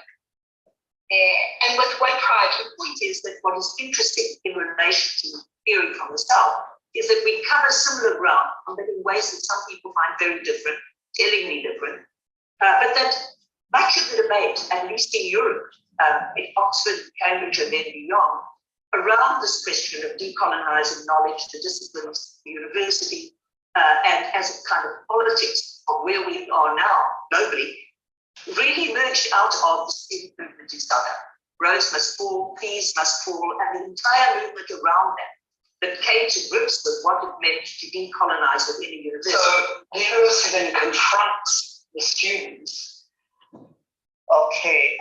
And with what pride? The point is that what is interesting in relation to hearing from the South is that we cover similar ground, but in ways that some people find very different, tellingly different. But that much of the debate, at least in Europe, in Oxford, Cambridge, and then beyond, around this question of decolonizing knowledge, the disciplines, the university, and as a kind of politics of where we are now globally, really emerged out of the student movement in South Africa. Rhodes must fall, fees must fall, and the entire movement around that came to grips with what it meant to decolonize within a university. So the university then confronts the students. Okay,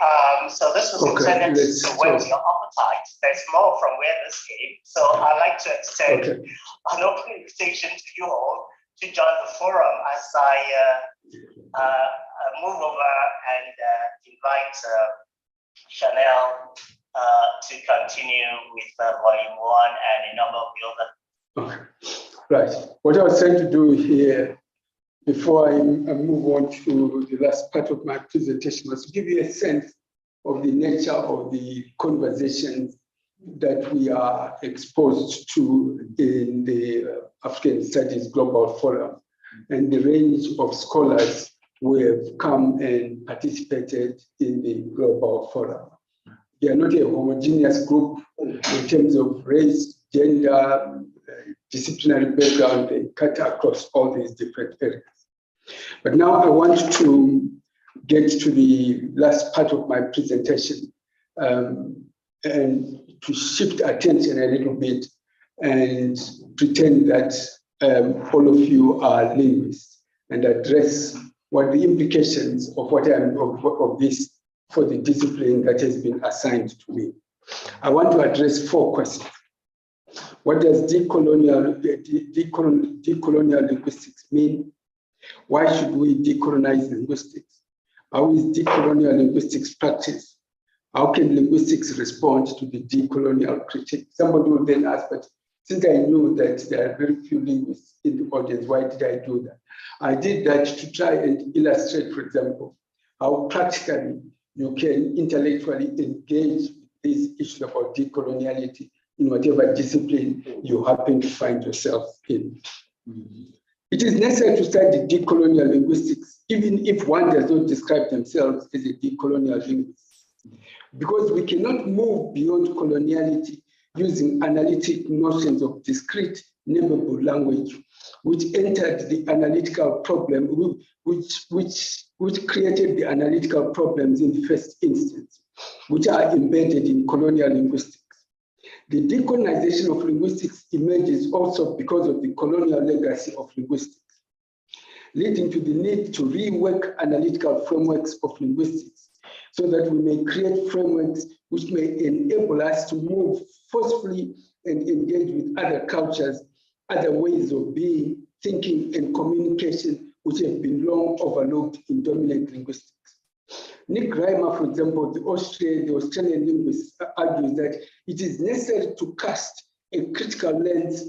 so this was intended to whet your appetite. There's more from where this came. So I'd like to extend an open invitation to you all to join the forum as I move over and invite Chanel to continue with volume 1 and a number of the other. Okay. Right. What I was trying to do here, before I move on to the last part of my presentation, was to give you a sense of the nature of the conversations that we are exposed to in the African Studies Global Forum and the range of scholars who have come and participated in the Global Forum. They are not a homogeneous group in terms of race, gender, disciplinary background. They cut across all these different areas. But now I want to get to the last part of my presentation and to shift attention a little bit and pretend that all of you are linguists and address what the implications of what of this for the discipline that has been assigned to me. I want to address 4 questions. What does decolonial linguistics mean? Why should we decolonize linguistics? How is decolonial linguistics practiced? How can linguistics respond to the decolonial critique? Somebody will then ask, but since I knew that there are very few linguists in the audience, why did I do that? I did that to try and illustrate, for example, how practically you can intellectually engage these issues about decoloniality in whatever discipline you happen to find yourself in. It is necessary to study decolonial linguistics, even if one does not describe themselves as a decolonial linguist, because we cannot move beyond coloniality using analytic notions of discrete, nameable language, which entered the analytical problem, which created the analytical problems in the first instance, which are embedded in colonial linguistics. The decolonization of linguistics emerges also because of the colonial legacy of linguistics, leading to the need to rework analytical frameworks of linguistics so that we may create frameworks which may enable us to move forcefully and engage with other cultures, other ways of being, thinking, and communication, which have been long overlooked in dominant linguistics. Nick Reimer, for example, the Australian linguist, argues that it is necessary to cast a critical lens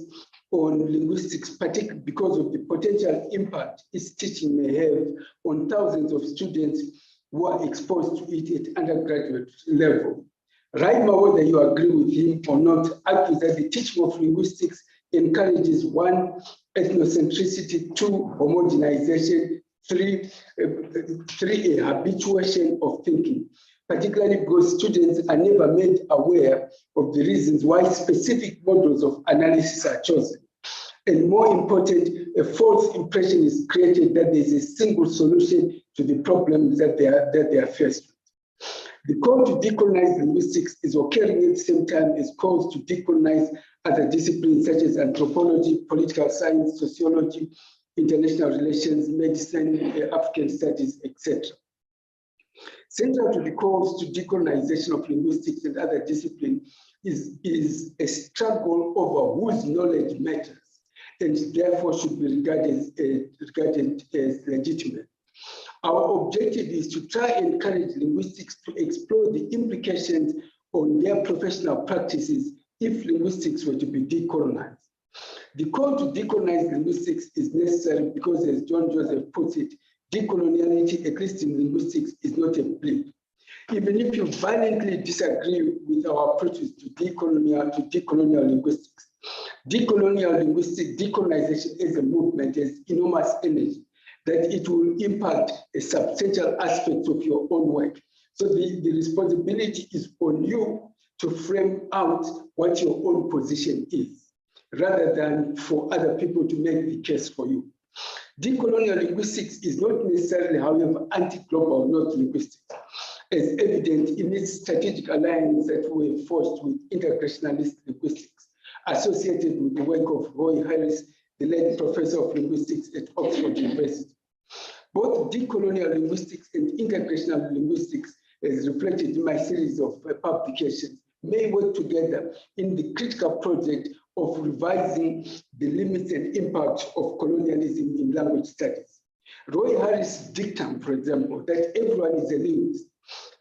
on linguistics, particularly because of the potential impact its teaching may have on thousands of students who are exposed to it at undergraduate level. Reimer, whether you agree with him or not, argues that the teaching of linguistics encourages 1, ethnocentricity, 2, homogenization, 3, a habituation of thinking, particularly because students are never made aware of the reasons why specific models of analysis are chosen. And more important, a false impression is created that there is a single solution to the problems that they are faced with. The call to decolonize linguistics is occurring at the same time as calls to decolonize other disciplines such as anthropology, political science, sociology, international relations, medicine, African studies, etc. Central to the calls to decolonization of linguistics and other disciplines is a struggle over whose knowledge matters and therefore should be regarded as legitimate. Our objective is to try and encourage linguistics to explore the implications on their professional practices if linguistics were to be decolonized. The call to decolonize linguistics is necessary because, as John Joseph puts it, decoloniality, at least in linguistics, is not a blip. Even if you violently disagree with our approaches to decolonial linguistics, decolonization as a movement has enormous energy, that it will impact a substantial aspect of your own work. So the responsibility is on you to frame out what your own position is, rather than for other people to make the case for you. Decolonial linguistics is not necessarily, however, anti-global North linguistics, as evident in its strategic alliance that we have forged with integrationalist linguistics, associated with the work of Roy Harris, the late professor of linguistics at Oxford University. Both decolonial linguistics and integrational linguistics, as reflected in my series of publications, may work together in the critical project of revising the limits and impact of colonialism in language studies. Roy Harris' dictum, for example, that everyone is a linguist,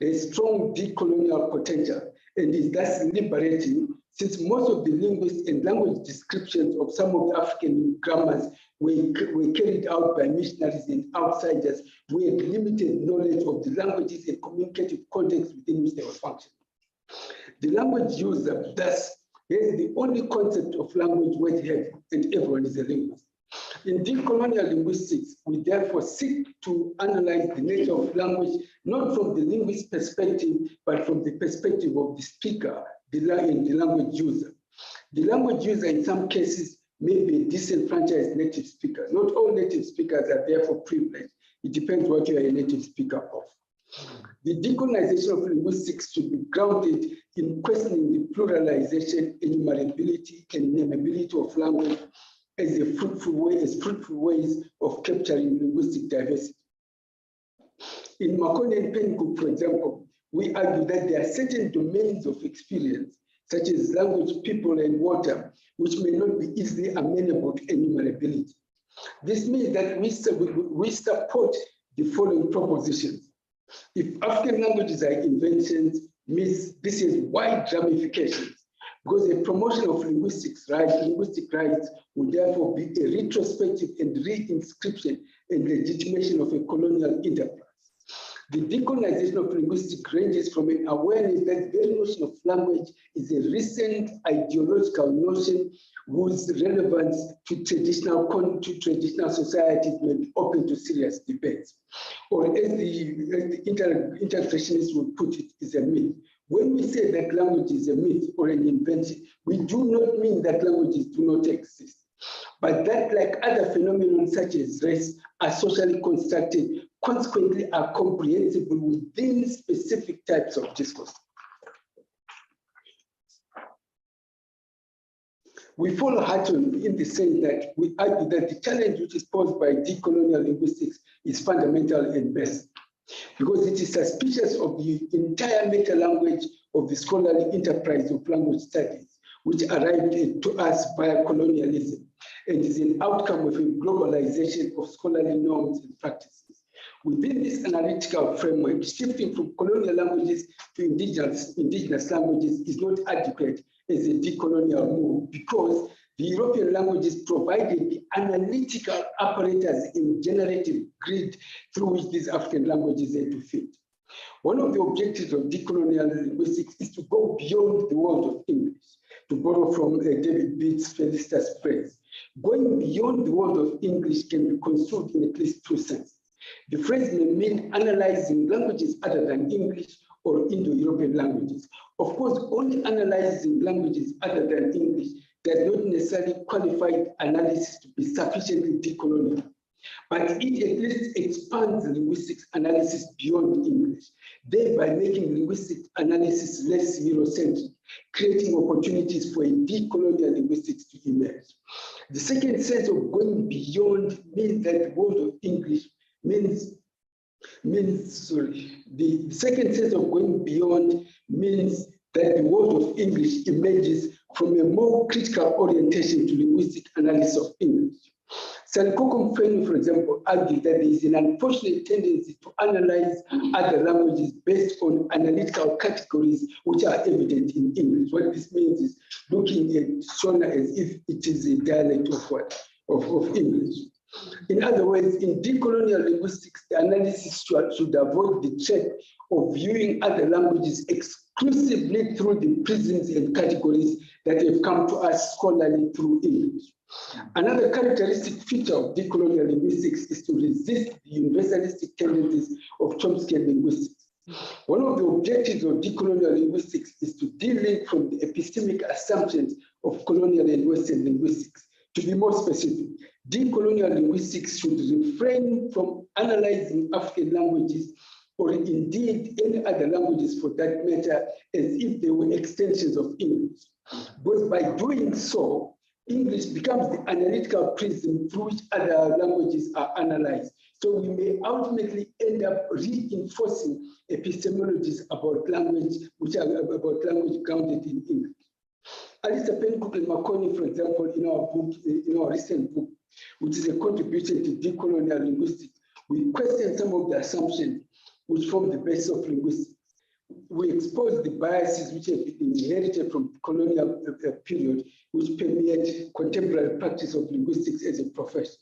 has strong decolonial potential and is thus liberating, since most of the linguists and language descriptions of some of the African grammars were carried out by missionaries and outsiders who had limited knowledge of the languages and communicative context within which they were functioning. The language user thus has the only concept of language worth having, and everyone is a linguist. In decolonial linguistics, we therefore seek to analyze the nature of language, not from the linguist perspective, but from the perspective of the speaker, the language user. The language user, in some cases, may be a disenfranchised native speaker. Not all native speakers are therefore privileged. It depends what you are a native speaker of. The decolonization of linguistics should be grounded in questioning the pluralization, enumerability, and nameability of language as fruitful ways of capturing linguistic diversity. In Makone and Pencook, for example, we argue that there are certain domains of experience, such as language, people, and water, which may not be easily amenable to enumerability. This means that we support the following propositions. If African languages are inventions, this is wide ramifications, because a promotion of linguistic rights would therefore be a retrospective and re-inscription and legitimation of a colonial enterprise. The decolonization of linguistics ranges from an awareness that the very notion of language is a recent ideological notion whose relevance to traditional societies may be open to serious debates, or as the integrationists would put it, is a myth. When we say that language is a myth or an invention, we do not mean that languages do not exist, but that, like other phenomena such as race, are socially constructed, consequently are comprehensible within specific types of discourse. We follow Hutton in the sense that we argue that the challenge which is posed by decolonial linguistics is fundamental and basic, because it is suspicious of the entire meta-language of the scholarly enterprise of language studies, which arrived to us via colonialism, and is an outcome of a globalization of scholarly norms and practices. Within this analytical framework, shifting from colonial languages to indigenous languages is not adequate as a decolonial move, because the European languages provided the analytical apparatus in generative grid through which these African languages had to fit. One of the objectives of decolonial linguistics is to go beyond the world of English, to borrow from David Beatt's Felicitas phrase. Going beyond the world of English can be construed in at least two senses. The phrase may mean analyzing languages other than English or Indo-European languages. Of course, only analyzing languages other than English does not necessarily qualify analysis to be sufficiently decolonial, but it at least expands linguistics analysis beyond English, thereby making linguistic analysis less Eurocentric, creating opportunities for a decolonial linguistics to emerge. The second sense of going beyond means that the world of English the second sense of going beyond means that the world of English emerges from a more critical orientation to linguistic analysis of English. Sankoko Mfenu, for example, argued that there is an unfortunate tendency to analyze other languages based on analytical categories which are evident in English. What this means is looking at Shona as if it is a dialect of English. In other words, in decolonial linguistics, the analysis should avoid the trap of viewing other languages exclusively through the prisms and categories that have come to us scholarly through English. Another characteristic feature of decolonial linguistics is to resist the universalistic tendencies of Chomsky linguistics. One of the objectives of decolonial linguistics is to de-link from the epistemic assumptions of colonial and Western linguistics. To be more specific, decolonial linguistics should refrain from analyzing African languages, or indeed any other languages for that matter, as if they were extensions of English. Because by doing so, English becomes the analytical prism through which other languages are analyzed. So we may ultimately end up reinforcing epistemologies about language, which are about language grounded in English. Alistair Pencook and Marconi, for example, in our book, in our recent book, which is a contribution to decolonial linguistics, we question some of the assumptions which form the basis of linguistics. We expose the biases which have been inherited from the colonial period, which permeate contemporary practice of linguistics as a profession.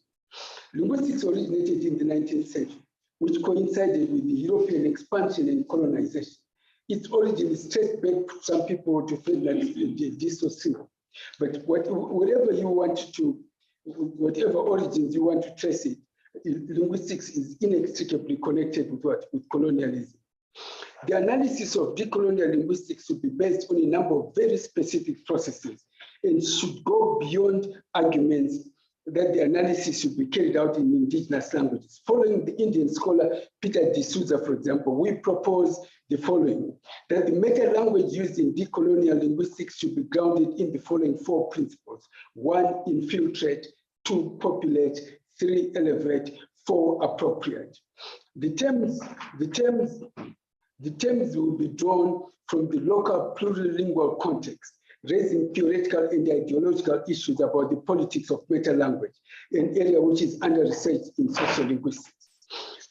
Linguistics originated in the 19th century, which coincided with the European expansion and colonization. Its origin is traced back to some people to Finland, this was simple. But whatever you want to, whatever origins you want to trace it, linguistics is inextricably connected with what? With colonialism. The analysis of decolonial linguistics should be based on a number of very specific processes and should go beyond arguments that the analysis should be carried out in indigenous languages. Following the Indian scholar Peter D'Souza, for example, we propose the following: that the meta language used in decolonial linguistics should be grounded in the following 4 principles: 1, infiltrate; 2, populate; 3, elevate; 4, appropriate. The terms will be drawn from the local plurilingual context, raising theoretical and ideological issues about the politics of meta-language, an area which is under-researched in social linguistics.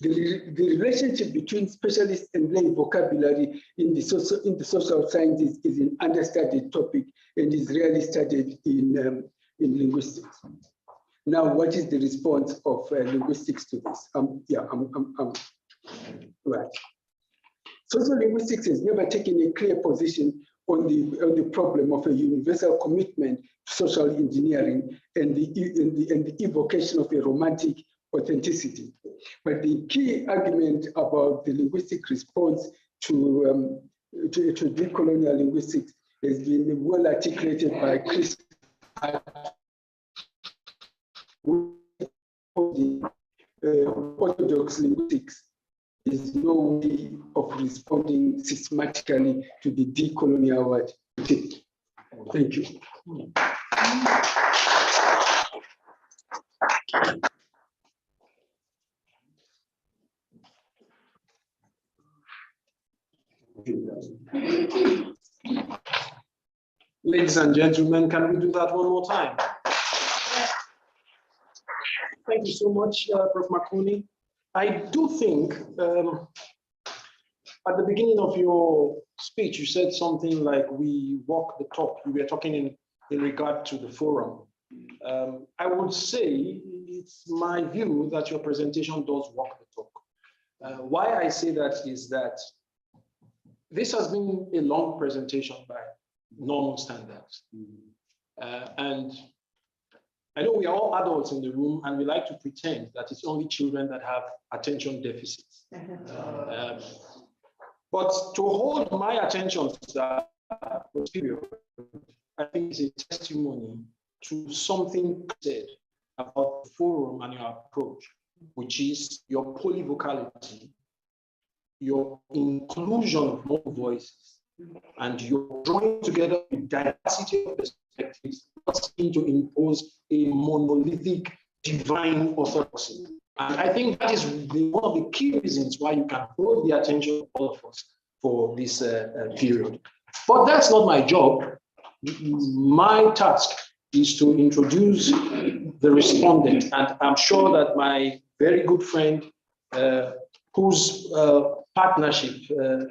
The relationship between specialist and lay vocabulary in the social sciences is an understudied topic and is rarely studied in linguistics. Now, what is the response of linguistics to this? Right. Social linguistics has never taken a clear position on the problem of a universal commitment to social engineering and the evocation of a romantic authenticity. But the key argument about the linguistic response to decolonial linguistics has been well articulated by Chris. Orthodox linguistics is no way of responding systematically to the decolonial word. Thank you. Ladies and gentlemen, can we do that one more time? Thank you so much, Prof. Marconi. I do think at the beginning of your speech, you said something like we walk the talk. You were talking in regard to the forum. I would say it's my view that your presentation does walk the talk. Why I say that is that this has been a long presentation by normal standards. And I know we are all adults in the room and we like to pretend that it's only children that have attention deficits. But to hold my attention to that period, I think is a testimony to something said about the forum and your approach, which is your polyvocality, your inclusion of more voices, and your drawing together a diversity of perspectives, not seeking to impose a monolithic divine orthodoxy. And I think that is one of the key reasons why you can hold the attention of all of us for this period. But that's not my job. My task is to introduce the respondent, and I'm sure that my very good friend, whose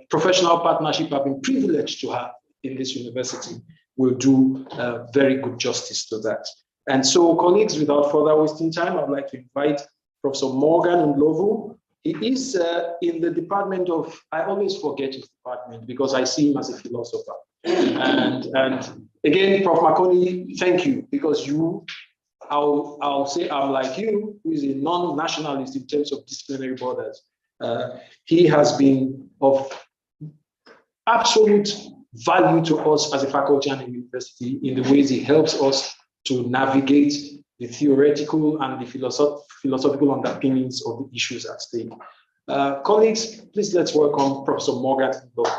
professional partnership I've been privileged to have in this university, will do very good justice to that. And so, colleagues, without further wasting time, I'd like to invite Professor Morgan Ndlovu. He is in the department of, I always forget his department because I see him as a philosopher. And again, Prof. Marconi, thank you, because I'll say I'm like you, who is a non-nationalist in terms of disciplinary borders. He has been of absolute value to us as a faculty and a university in the ways he helps us to navigate the theoretical and the philosophical underpinnings of the issues at stake. Colleagues, please let's welcome Professor Morgan Ndlovu.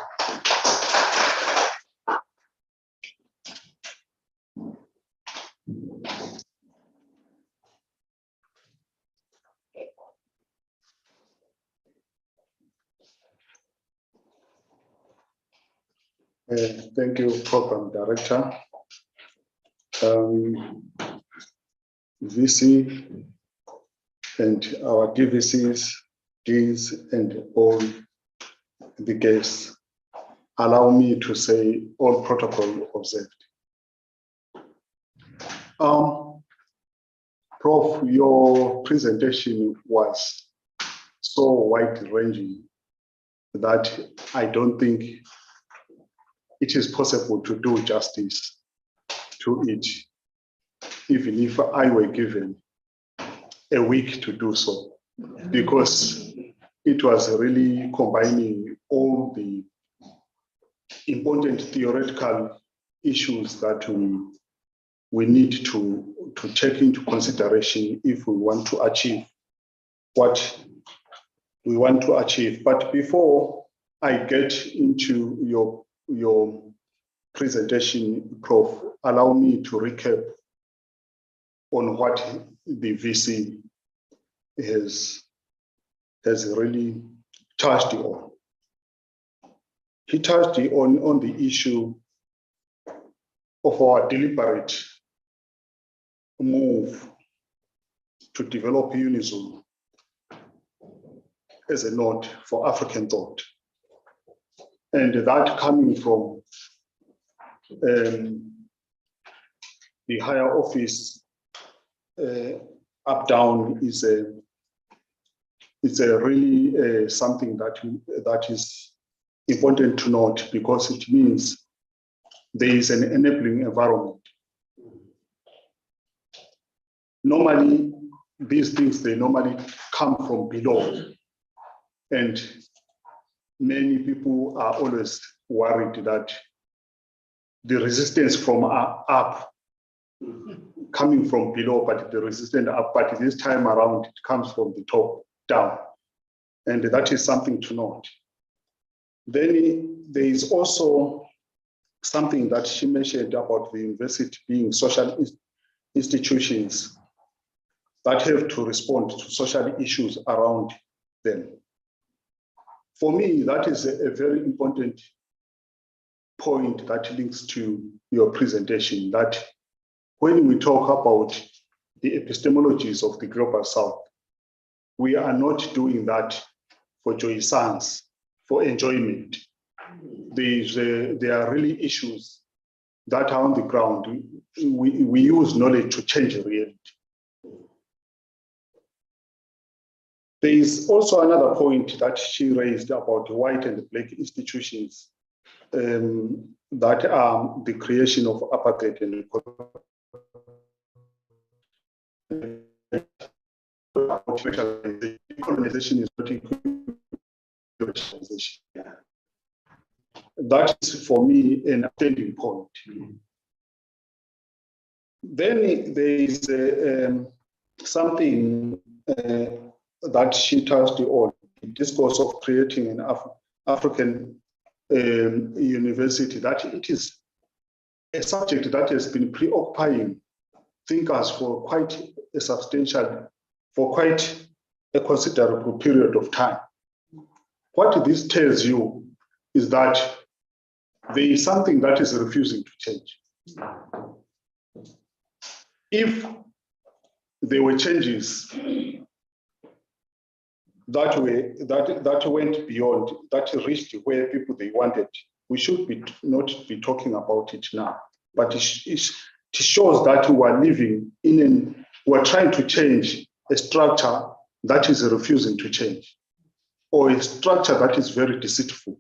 Thank you, Program Director. VC and our DVCs, Ds, and all the guests. Allow me to say all protocol observed. Prof, your presentation was so wide-ranging that I don't think it is possible to do justice to it, even if I were given a week to do so, because it was really combining all the important theoretical issues that we need to take into consideration if we want to achieve what we want to achieve. But before I get into your presentation, Prof, allow me to recap on what the VC has really touched on. He touched on the issue of our deliberate move to develop UNIZOM as a node for African thought. And that coming from the higher office up down is a really something that is important to note, because it means there is an enabling environment. Normally, these things, they normally come from below. And many people are always worried that the resistance from up, coming from below, but the resistance up, but this time around, it comes from the top down. And that is something to note. Then there is also something that she mentioned about the university being social institutions that have to respond to social issues around them. For me, that is a very important point that links to your presentation, that when we talk about the epistemologies of the Global South, we are not doing that for jouissance, for enjoyment. There are really issues that are on the ground. We use knowledge to change reality. There is also another point that she raised about white and black institutions that are the creation of apartheid and colonization is not equalization. That is for me an outstanding point. Then there is something that she touched on, the discourse of creating an African university, that it is a subject that has been preoccupying thinkers for quite a considerable period of time. What this tells you is that there is something that is refusing to change. If there were changes that went beyond, that reached where people they wanted, we should not be talking about it now. But it shows that we are living we're trying to change a structure that is refusing to change, or a structure that is very deceitful,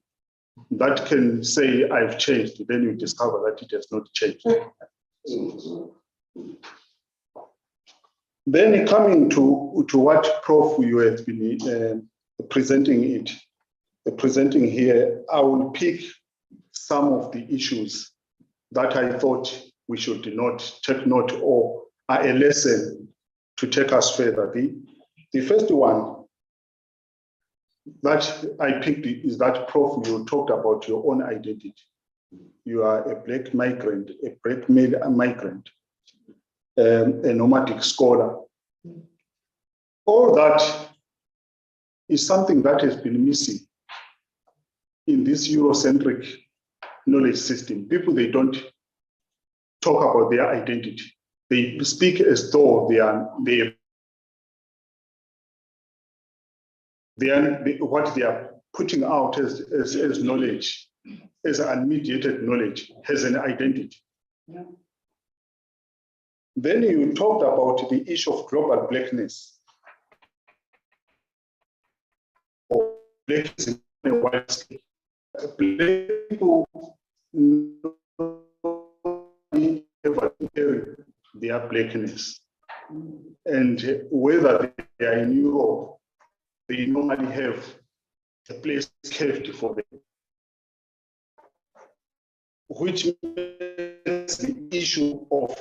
that can say, I've changed, then you discover that it has not changed. Then coming to what Prof you have been presenting here, I will pick some of the issues that I thought we should not take note or are a lesson to take us further. The first one that I picked is that, Prof, you talked about your own identity. You are a black migrant, a black male migrant, a nomadic scholar. All that is something that has been missing in this Eurocentric knowledge system. People, they don't talk about their identity. They speak as though what they are putting out as knowledge, as unmediated knowledge, has an identity. Yeah. Then you talked about the issue of global blackness. Or blackness in a wide scale. Black people ever carry their blackness. And whether they are in Europe, they normally have a place kept for them, which makes the issue of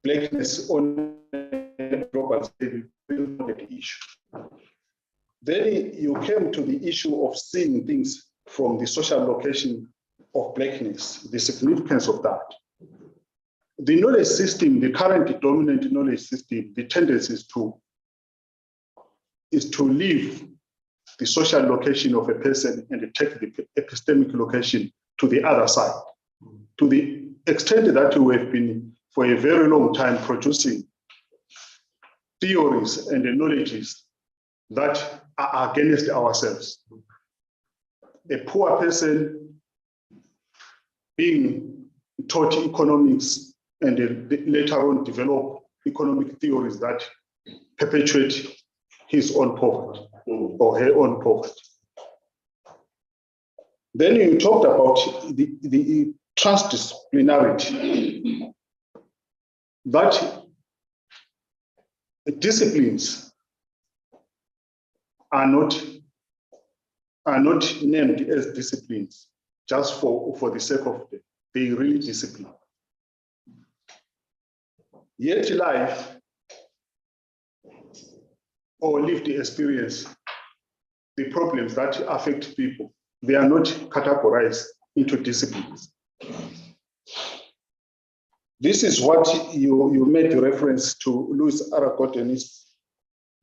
blackness on a global scale an issue. Then you came to the issue of seeing things from the social location of blackness, the significance of that. The knowledge system, the current dominant knowledge system, the tendency is to leave the social location of a person and take the epistemic location to the other side. To the extent that we have been for a very long time producing theories and knowledges that are against ourselves. A poor person being taught economics and later on develop economic theories that perpetuate his own poverty or her own poverty. Then you talked about the transdisciplinarity, that disciplines are not named as disciplines just for the sake of them. They really discipline. Yet life or lived experience, the problems that affect people, they are not categorized into disciplines. This is what you made reference to Louis Aragonin's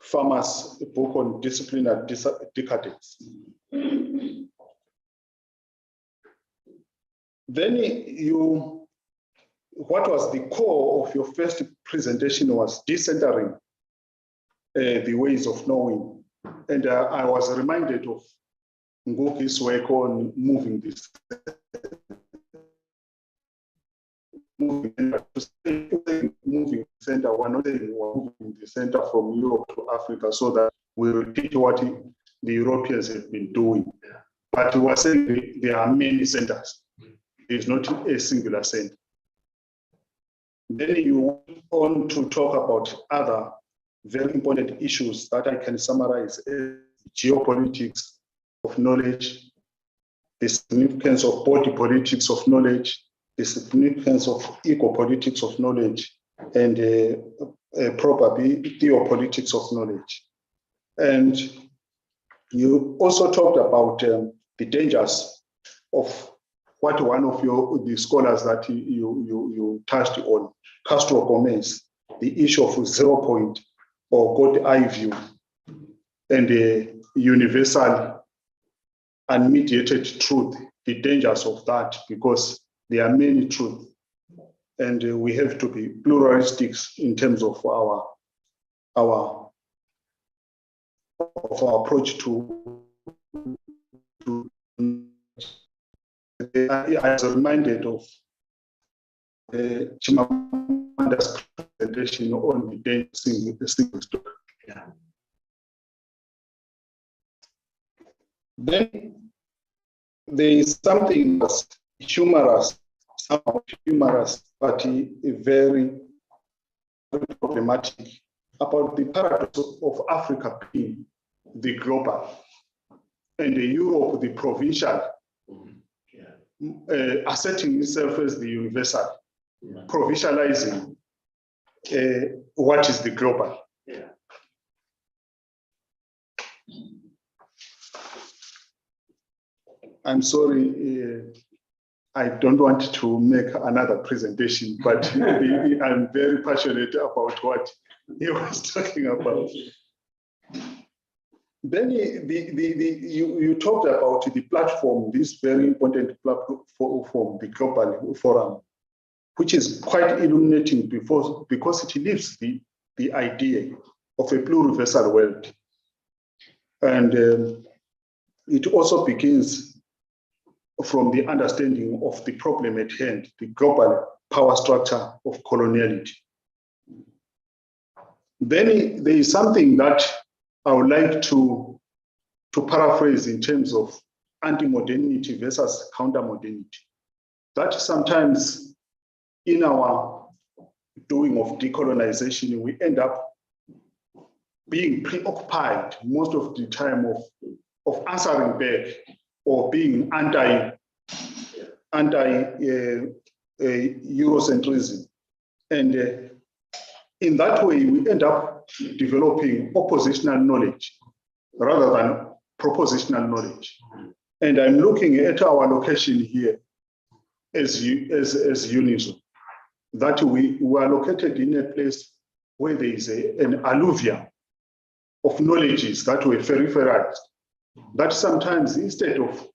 famous book on disciplinary decadence. Then what was the core of your first presentation was decentering the ways of knowing. And I was reminded of Ngoki's work on moving this. Moving center, we're not saying we're moving the center from Europe to Africa so that we repeat what the Europeans have been doing. But we are saying there are many centers. There's not a singular center. Then you went on to talk about other very important issues that I can summarize as geopolitics of knowledge, the significance of body politics of knowledge, the significance of eco-politics of knowledge, and probably theopolitics of knowledge. And you also talked about the dangers of what one of the scholars that you touched on, Castro Gomez, the issue of 0 point or God eye view, and the universal unmediated truth, the dangers of that, because there are many truths, and we have to be pluralistic in terms of our approach to. I was reminded of Chimamanda's presentation on the single story. Yeah. Then there is something that's humorous, somehow humorous, but very problematic about the paradox of Africa being the global and Europe the provincial, asserting itself as the universal, provincializing what is the global. Yeah. I'm sorry, I don't want to make another presentation, but I'm very passionate about what he was talking about. Then you talked about the platform, this very important platform, the Global Forum. which is quite illuminating because it leaves the idea of a pluriversal world. And it also begins from the understanding of the problem at hand, the global power structure of coloniality. Then there is something that I would like to paraphrase in terms of anti-modernity versus counter-modernity. That sometimes in our doing of decolonization, we end up being preoccupied most of the time of answering back or being anti-Eurocentrism. And in that way, we end up developing oppositional knowledge rather than propositional knowledge. And I'm looking at our location here as UNISO, that we are located in a place where there is an alluvium of knowledges that were peripherized, that sometimes instead of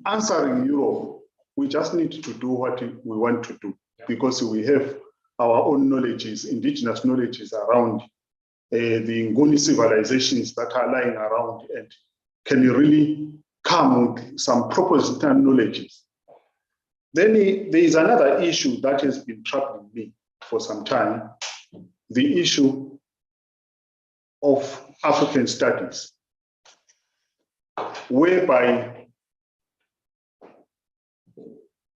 answering Europe, we just need to do what we want to do because we have our own knowledges, indigenous knowledges around the Nguni civilizations that are lying around and can really come with some propositional knowledges. Then there is another issue that has been troubling me for some time, the issue of African studies, whereby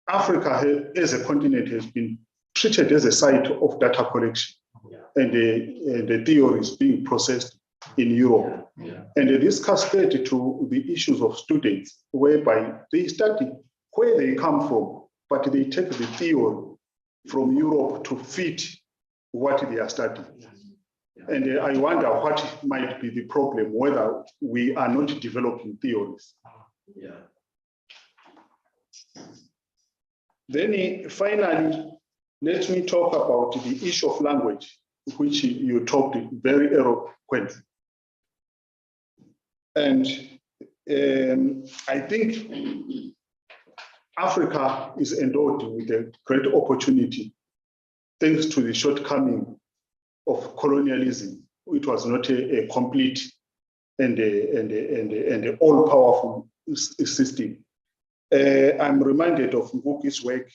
Africa as a continent has been treated as a site of data collection and the theories being processed in Europe. And this cascaded to the issues of students, whereby they study where they come from, but they take the theory from Europe to fit what they are studying. And I wonder what might be the problem, whether we are not developing theories. Then finally, let me talk about the issue of language, which you talked very eloquently. And I think Africa is endowed with a great opportunity, thanks to the shortcoming of colonialism. It was not a complete and all-powerful system. I'm reminded of Nguki's work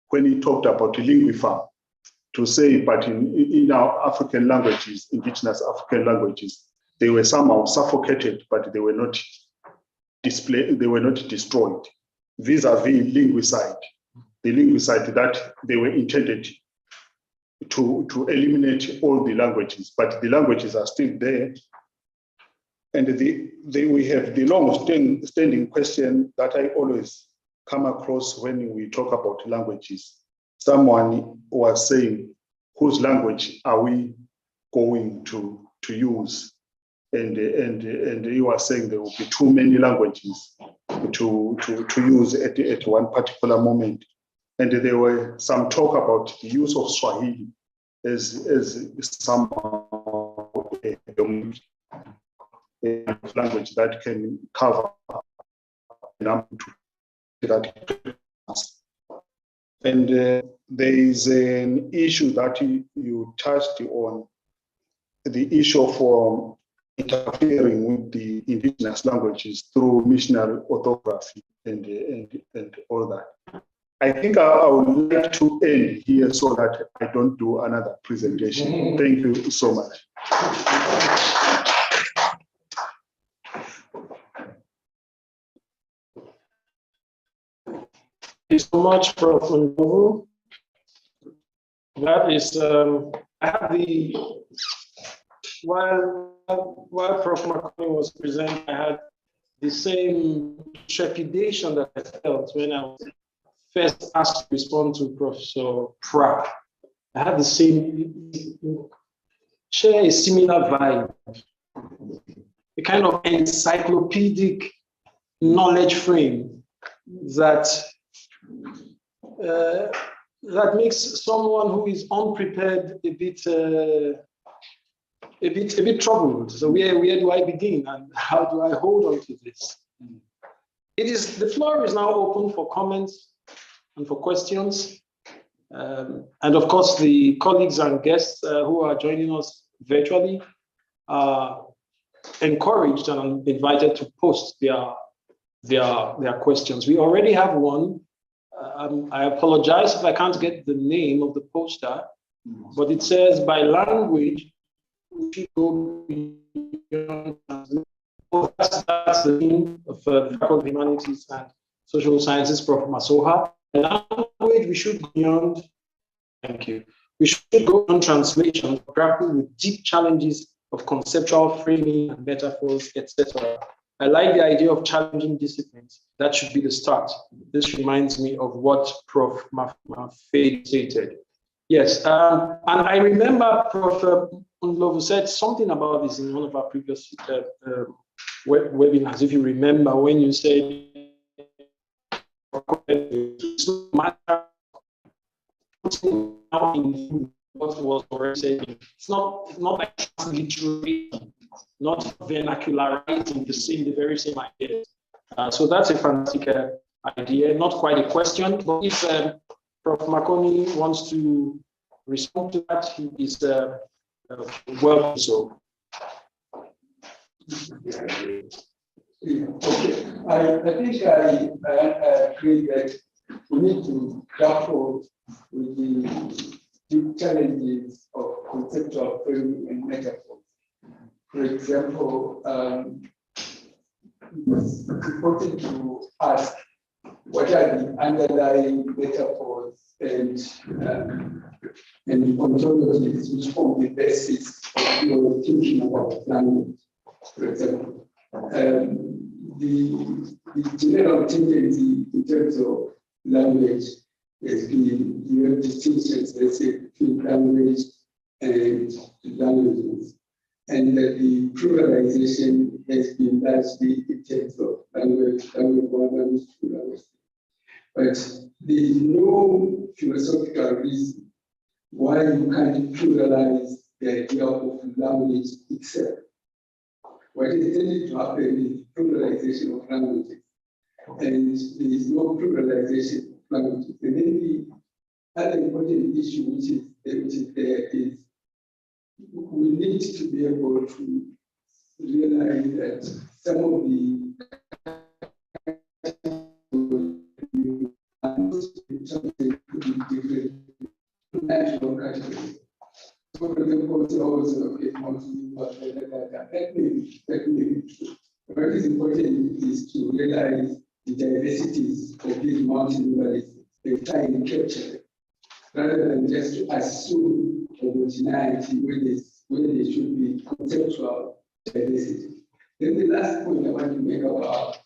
when he talked about Linguify, to say, but in our African languages, indigenous African languages, they were somehow suffocated, but they were not displayed, they were not destroyed, vis-a-vis linguicide, the linguicide that they were intended to eliminate all the languages, but the languages are still there. And we have the long-standing question that I always come across when we talk about languages. Someone was saying, whose language are we going to use? And he was saying there will be too many languages to use at one particular moment. And there were some talk about the use of Swahili as somehow a language that can cover that. And there is an issue that you touched on, the issue of interfering with the indigenous languages through missionary orthography and all that. I think I would like to end here so that I don't do another presentation. Thank you so much. Thank you so much, Prof. Ndlovu. That is, I have the, while Prof. McConnell was presenting, I had the same trepidation that I felt when I was first asked to respond to Professor Pratt. I had the same, share a similar vibe, a kind of encyclopedic knowledge frame that that makes someone who is unprepared a bit troubled. So where do I begin and how do I hold on to this? The floor is now open for comments and for questions. And of course, the colleagues and guests who are joining us virtually are encouraged and invited to post their questions. We already have one. I apologize if I can't get the name of the poster, but it says by language, we should go beyond. That's the theme of the Faculty of Humanities and Social Sciences, Prof. Masoha. Language, we should go beyond. Thank you. We should go beyond translation, grapple with deep challenges of conceptual framing and metaphors, etc. I like the idea of challenging disciplines. That should be the start. This reminds me of what Prof. Mafei stated. Yes, and I remember Prof. Unlovu said something about this in one of our previous webinars. If you remember, when you said it's not what was already said. It's not like transliteration, not vernacularizing the very same ideas. So that's a fantastic idea, not quite a question, but if Prof. Makoni wants to respond to that, he is welcome. So. Okay, I think I agree that we need to grapple with the deep challenges of conceptual framing and metaphors. For example, it's important to ask what are the underlying metaphors and ontologies which form the basis of your thinking about language. For example, the general tendency in terms of language has been, you have distinctions, let's say, between language and languages, and that the pluralization has been largely in terms of language one, language two, language three. But there is no philosophical reason why you can't pluralize the idea of language itself. What is tending to happen is pluralization of languages, and there is no pluralization of languages. And then the other important issue which is there is we need to be able to realize that some of the different national categories. So for example, that may be true. What is important is to realize the diversities of these multi-modalities and try and capture them, rather than just to assume homogeneity when there should be conceptual diversity. Then the last point I want to make about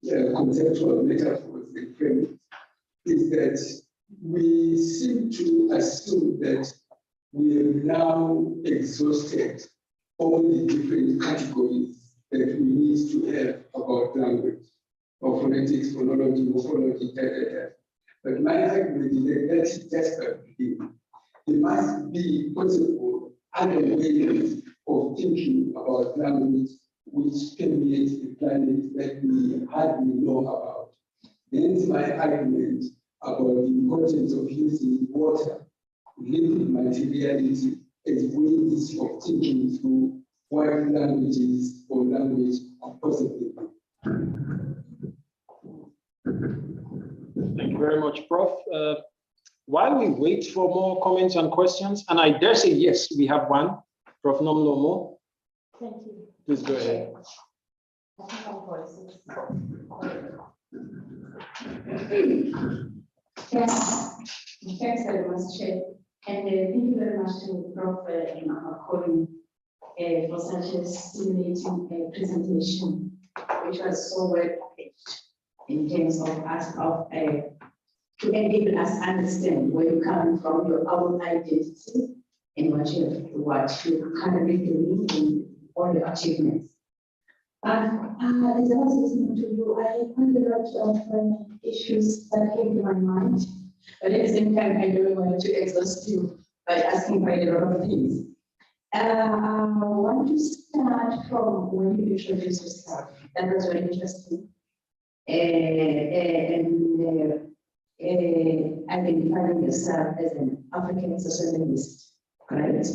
conceptual metaphors and framing is that we seem to assume that we have now exhausted all the different categories that we need to have about language, or phonetics, phonology, morphology, etc. But my argument is that that's just a beginning. There must be possible other ways of thinking about language which permeates the planet that we hardly know about. Hence my argument about the importance of using water, liquid materiality, as ways of thinking through what languages or language are possible. Thank you very much, Prof. While we wait for more comments and questions, and I dare say, yes, we have one. Prof. Nomlomo. Thank you. Please go ahead. Yes, thanks very much, Chair. And thank you very much to Prof. Colin for such a stimulating presentation, which was so well packaged in terms of us to enable us understand where you're coming from, your own identity, and what you currently doing in all your achievements. As I was listening to you, I found a lot of issues that came to my mind, but at the same time, I don't want to exhaust you by asking quite a lot of things. I want to start from when you introduced yourself. That was very interesting. And identifying yourself as an African social linguist, correct?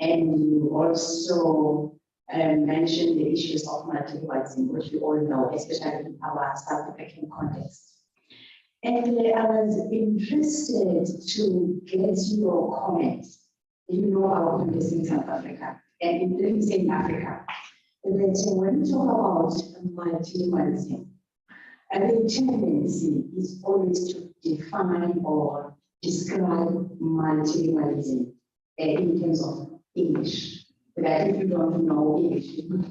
And you also mentioned the issues of multilingualism, which we all know, especially in our South African context. And I was interested to get your comments. You know our context in South Africa, and let me say in Africa, that when we talk about multilingualism, the tendency is always to define or describe multilingualism in terms of English. That if you don't know English, you don't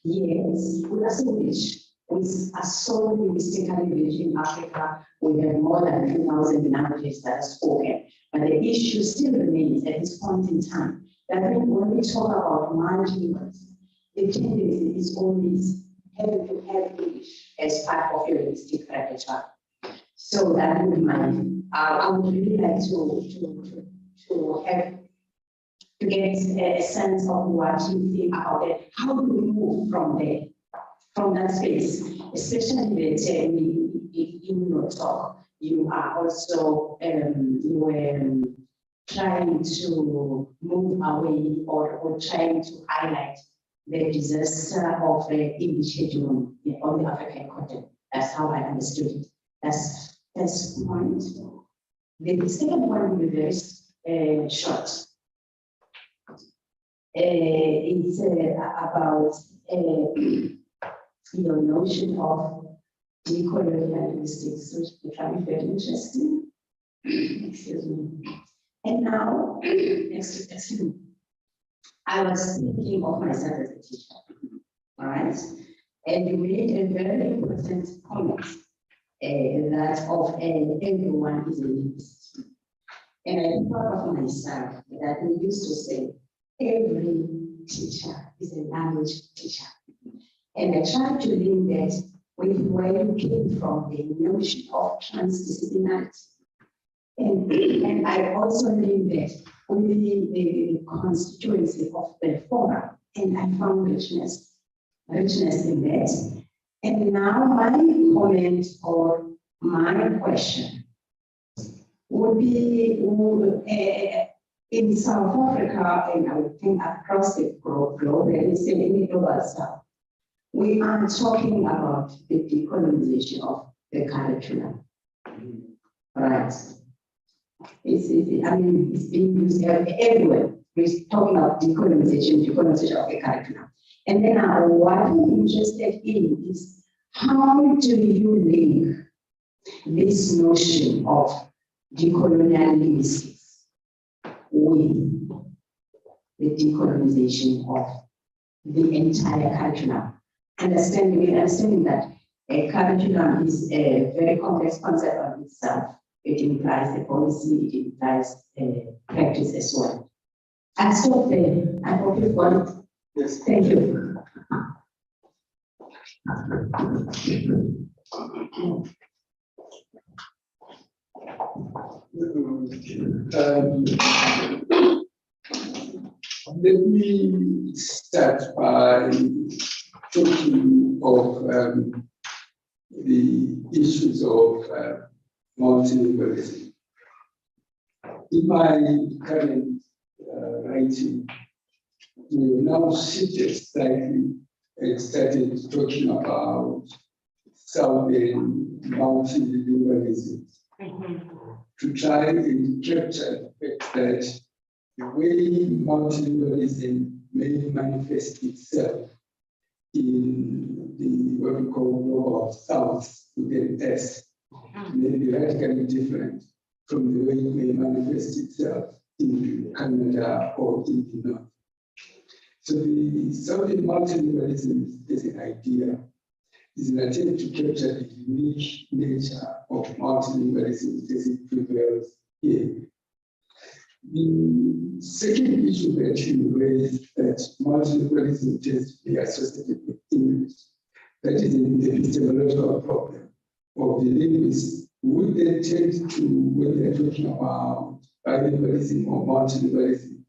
yes, we are English. We are so linguistically rich in Africa. We have more than 2,000 languages that are spoken. But the issue still remains at this point in time that when we talk about multilingualism, the tendency is always having to have English as part of your linguistic repertoire. So that would be I would really like to have to get a sense of what you think about it. How do we move from there, from that space, especially that in your talk, you are also trying to move away or trying to highlight the disaster of English hegemony on the African continent. That's how I understood it. That's point. The second one will be very short. It's about your notion of decolonial linguistics, which I find very interesting. Excuse me. And now, excuse me. I was thinking of myself as a teacher, all right? And you made a very important comment that of everyone is a linguist. And I thought of myself that we used to say, every teacher is a language teacher. And I tried to link that with where you came from, the notion of transdisciplinarity. And I also linked that with the constituency of the forum, and I found richness in that. And now my comment or my question would be in South Africa, and I would think across the globe, and it's in the global south, we are talking about the decolonization of the curriculum, right? It's being used everywhere. We're talking about decolonization of the curriculum. And then what I'm interested in is how do you link this notion of decolonial linguistics with the decolonization of the entire curriculum? Understanding that a curriculum is a very complex concept of itself. It implies a policy, it implies practice as well. And so I hope you've got it. Yes. Thank you. Let me start by talking of the issues of multilingualism. In my current writing, we now shifted slightly and started talking about Southern multilingualism to try and capture the fact that the way multilingualism may manifest itself in the what we call global South with an S may be radically different from the way it may manifest itself in Canada or in the North. So the Southern multilingualism as an idea is an attempt to capture the unique nature of multilingualism as it prevails here. The second issue that you raised, that multilingualism tends to be associated with English, that is an epistemological problem of the linguists. Would they tend to, when they're talking about bilingualism or multilingualism,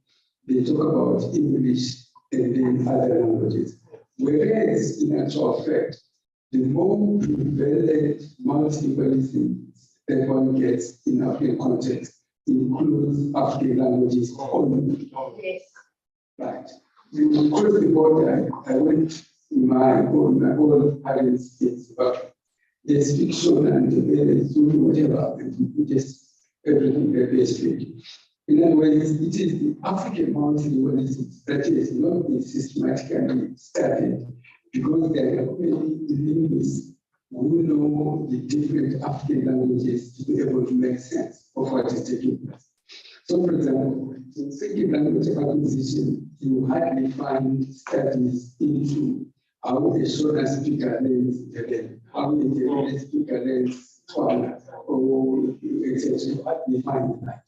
they talk about English and then other languages. Whereas, in actual fact, the more prevalent multilingualism that one gets in African context includes African languages only. Yes. Right. You cross the border, I went in my own parents' kids, but there's fiction and there is whatever, and just everything that they speak. In other words, it is the African multilingualism that is not been systematically studied because there are many linguists who know the different African languages to be able to make sense of what is taking place. So, for example, in second language acquisition, you hardly find studies into how a Shona speaker learns Italian, how a Italian speaker learns Tswana, or etc. You hardly find that.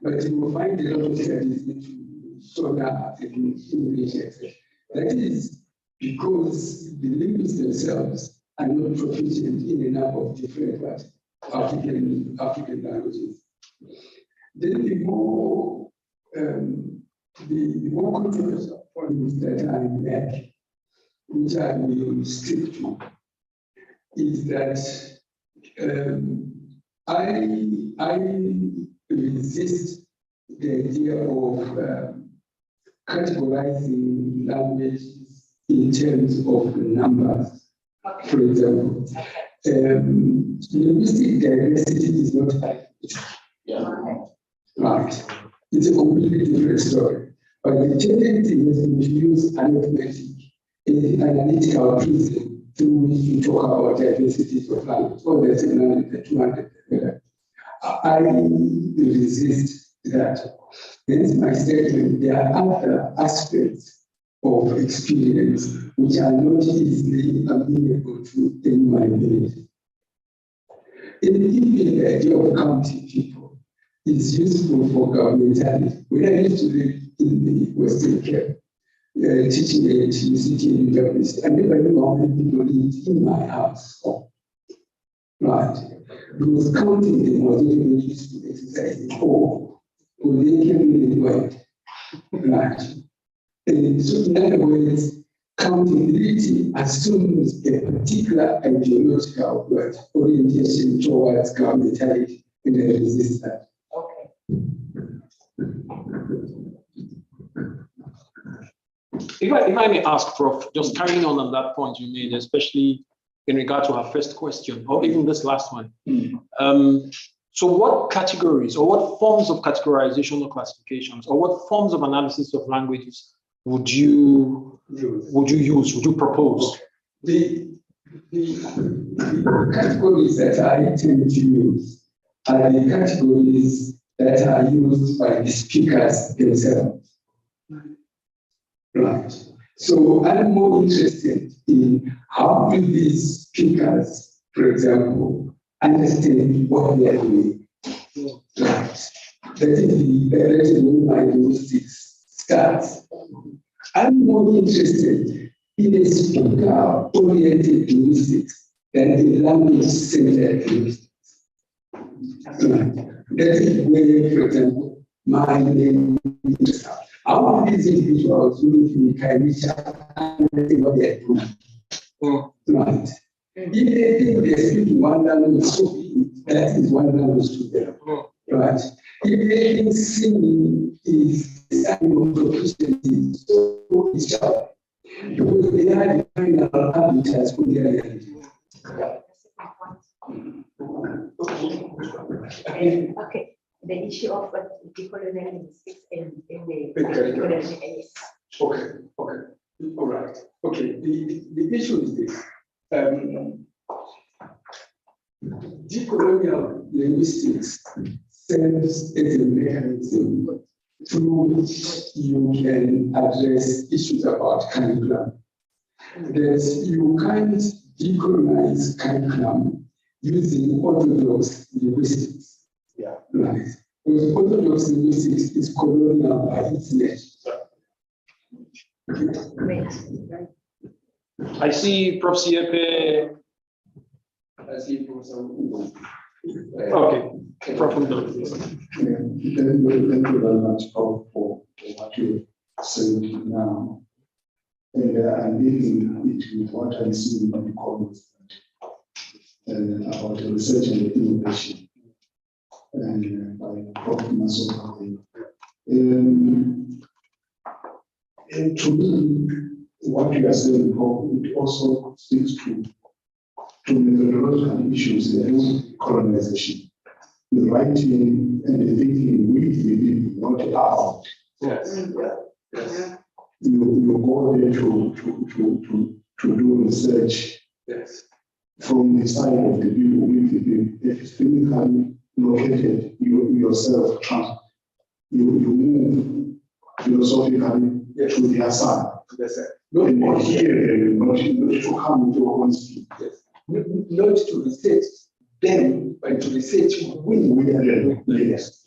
But you will find a lot of studies into Shona and English, etc. That is because the linguists themselves are not proficient in a number of different African languages. Then the more controversial points that I make, which I will stick to, is that I resist the idea of categorizing languages in terms of numbers. For example, linguistic diversity is not right. It's a completely different story. But the tendency has been to use arithmetic in the analytical prism through which you talk about diversities of language, or the 700, the 200. I resist that. Hence my statement, there are other aspects of experience which are not easily amenable to a human being. Even the idea of counting people is useful for governmentality. When I used to live in the Western Cape, teaching at university and university, I never knew how many people lived in my house. Right. Because counting them was not even used to exercise before, or they came in the world. Right. And so, in other words, accountability assumes a particular ideological orientation towards governmentality, and I resist that. Okay. If I may ask, Prof, just carrying on that point you made, especially in regard to our first question, or even this last one. So what categories or what forms of categorization or classifications or what forms of analysis of languages would you use, would you propose? The categories that I tend to use are the categories that are used by the speakers themselves. Right. So I'm more interested in how do these speakers, for example, understand what they are doing. Right. That is the direction where my linguistics starts. I'm more interested in a speaker-oriented linguistics than in language-centered linguistics. Right. That is where, for example, my name is. How these individuals who can reach out and what they are doing. Right. If they think they're speaking one language, so that is one language to them. Right. If they think singing is a sign of proficiency, so it's sharp. Because they are the final arbiters for their language. Okay. The issue of decolonial linguistics in the curriculum. Okay. All right. Okay. The issue is this. Decolonial linguistics serves as a mechanism through which you can address issues about curriculum. That you can't decolonize curriculum using orthodox linguistics. Yeah. Right. Because orthodox linguistics is colonial by its nature. I see Prof. Siepe. I see Professor Ugo. Okay. Prof. Ugo. Thank you very much for what you said now. And I'm dealing with what I see in the comments. about the research and the innovation by Prof. Masoka. And to me, what you are saying, it also speaks to methodological issues in colonization. The writing and the thinking with within, not out. Yes. Yes. You go there to do research. Yes. From the side of the people with within. Epistemically located, you yourself you move philosophically to their side. Yes, sir. Not here, not to come with your own speed. Yes. Not to research them, but to research we are doing. Yes.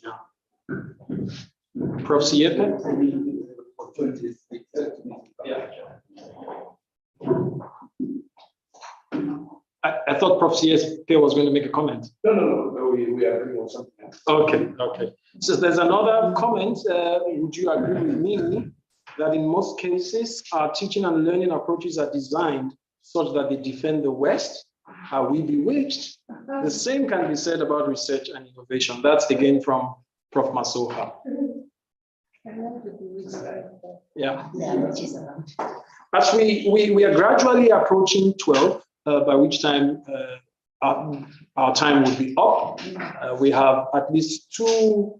Prof. Siepe? Yeah. I thought Prof. Siepe was going to make a comment. No, we are doing on something else. Okay. So there's another comment. Would you agree with me that in most cases, our teaching and learning approaches are designed such that they defend the West? Are we bewitched? The same can be said about research and innovation. That's again from Prof. Masoha. Yeah. As we are gradually approaching 12, by which time our time will be up. We have at least 2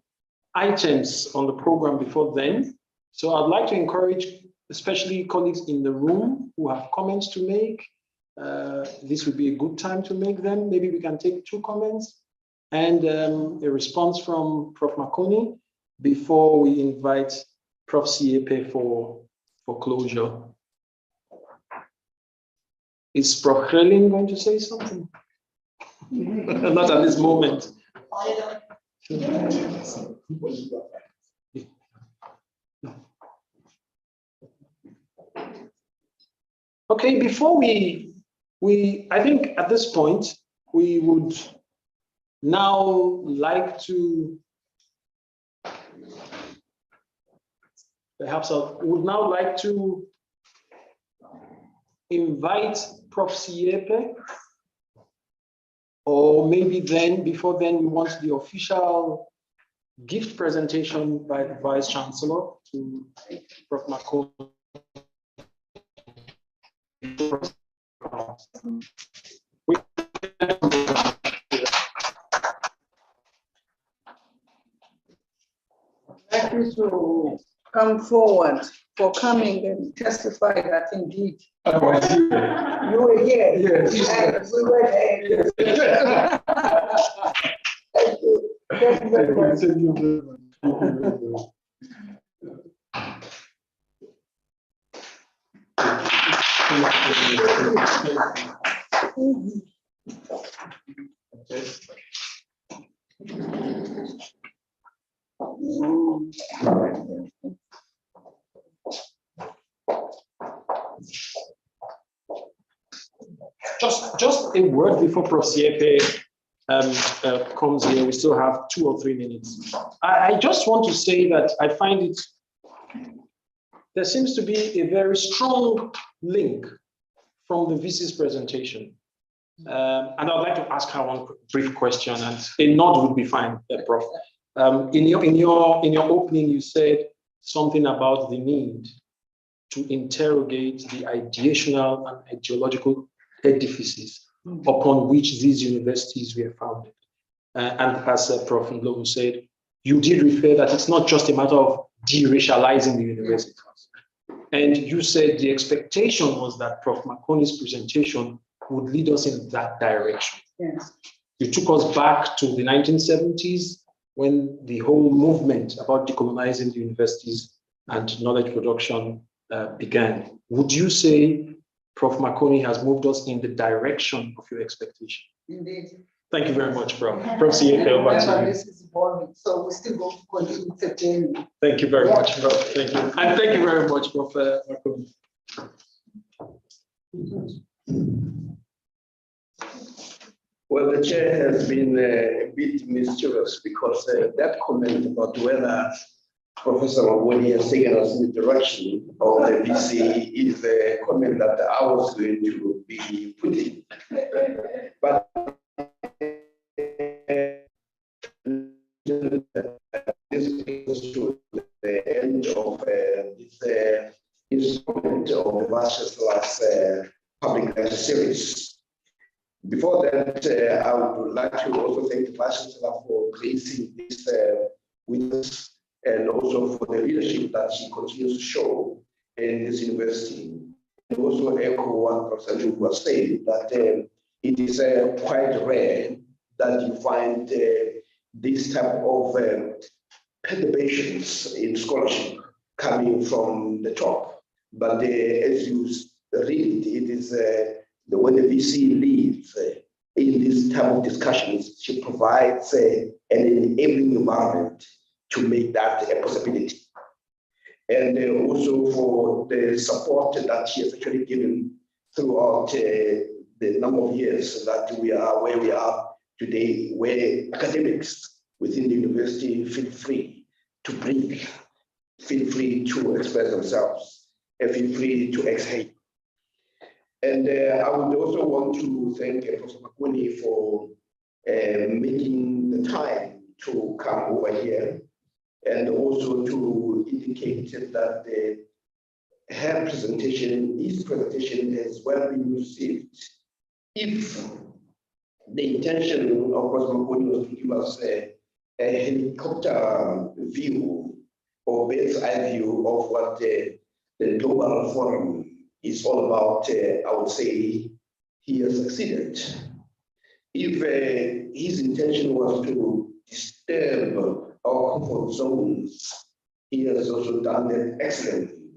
items on the program before then. So I'd like to encourage, especially colleagues in the room who have comments to make. This would be a good time to make them. Maybe we can take 2 comments and a response from Prof. Makoni before we invite Prof. Siepe for closure. Is Prof. Krelin going to say something? Not at this moment. Okay, before we I think at this point, we would now like to, invite Prof. Siepe, or maybe then, before then, we want the official gift presentation by the Vice Chancellor to Prof. Makoni. I'd like you to come forward for coming and testify that indeed you were here. Yes. And we were there. Yes. Thank you. Thank you very much. Thank you very much. Just a word before Prof. Siepe comes here. We still have 2 or 3 minutes. I just want to say that I find there seems to be a very strong link from the VC's presentation. And I'd like to ask her one brief question, and a nod would be fine, Prof. In your opening, you said something about the need to interrogate the ideational and ideological edifices upon which these universities were founded. And as Prof. Ndlovu said, you did refer that it's not just a matter of de-racializing the universities. And you said the expectation was that Prof. Makoni's presentation would lead us in that direction. Yes. You took us back to the 1970s when the whole movement about decolonizing the universities and knowledge production began. Would you say Prof. Makoni has moved us in the direction of your expectation? Indeed. Thank you very much, Prof. Prof. Siepe, over to you. This is boring, so we still go to continue the journey. Thank you very much, Prof. Thank you. And thank you very much, Prof. Makoni. Well, the chair has been a bit mischievous because that comment about whether Professor Maboni has taken us in the direction of the VC is a comment that I was going to be putting. But series. Before that, I would like to also thank the Vice Chancellor for gracing this with us, and also for the leadership that she continues to show in this university. And also echo what Professor Jude was saying, that it is quite rare that you find this type of perturbations in scholarship coming from the top. But as you read it is when the VC leads in this type of discussions, she provides an enabling environment to make that a possibility. And also for the support that she has actually given throughout the number of years that we are where we are today, where academics within the university feel free to breathe, feel free to express themselves, and feel free to exhale. And I would also want to thank Professor Makuni for making the time to come over here, and also to indicate that her presentation, his presentation has well been received. If the intention of Professor Makuni was to give us a helicopter view or bird's eye view of what the global forum is all about, I would say he has succeeded. If his intention was to disturb our comfort zones, he has also done that excellently.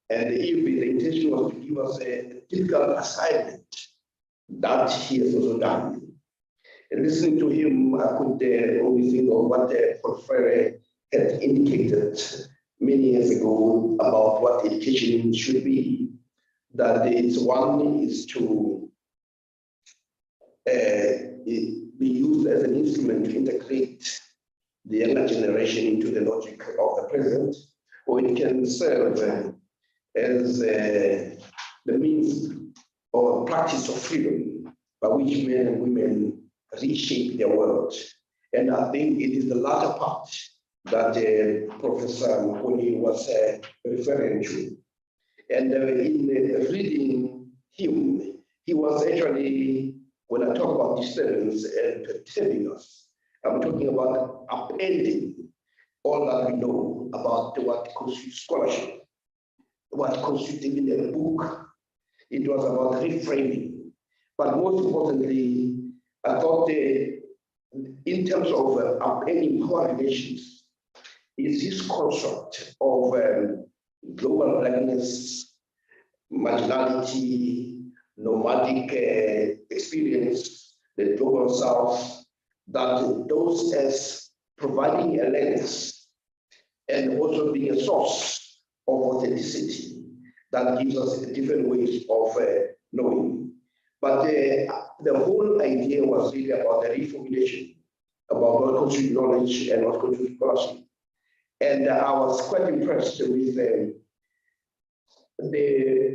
And if the intention was to give us a difficult assignment, that he has also done. And listening to him, I could only think of what Professor had indicated many years ago about what education should be. That it's one is to be used as an instrument to integrate the younger generation into the logic of the present, or it can serve as the means or practice of freedom by which men and women reshape their world. And I think it is the latter part that Professor Makuni was referring to. And in reading him, he was actually, when I talk about disturbance and perturbing us, I'm talking about upending all that we know about what constitutes scholarship, what constitutes even a book. It was about reframing. But most importantly, I thought in terms of upending power relations, is this construct of global blackness, marginality, nomadic experience, the global south, that those as providing a lens and also being a source of authenticity that gives us different ways of knowing. But the whole idea was really about the reformulation, about what constitutes knowledge and what constitutes scholarship. And I was quite impressed with the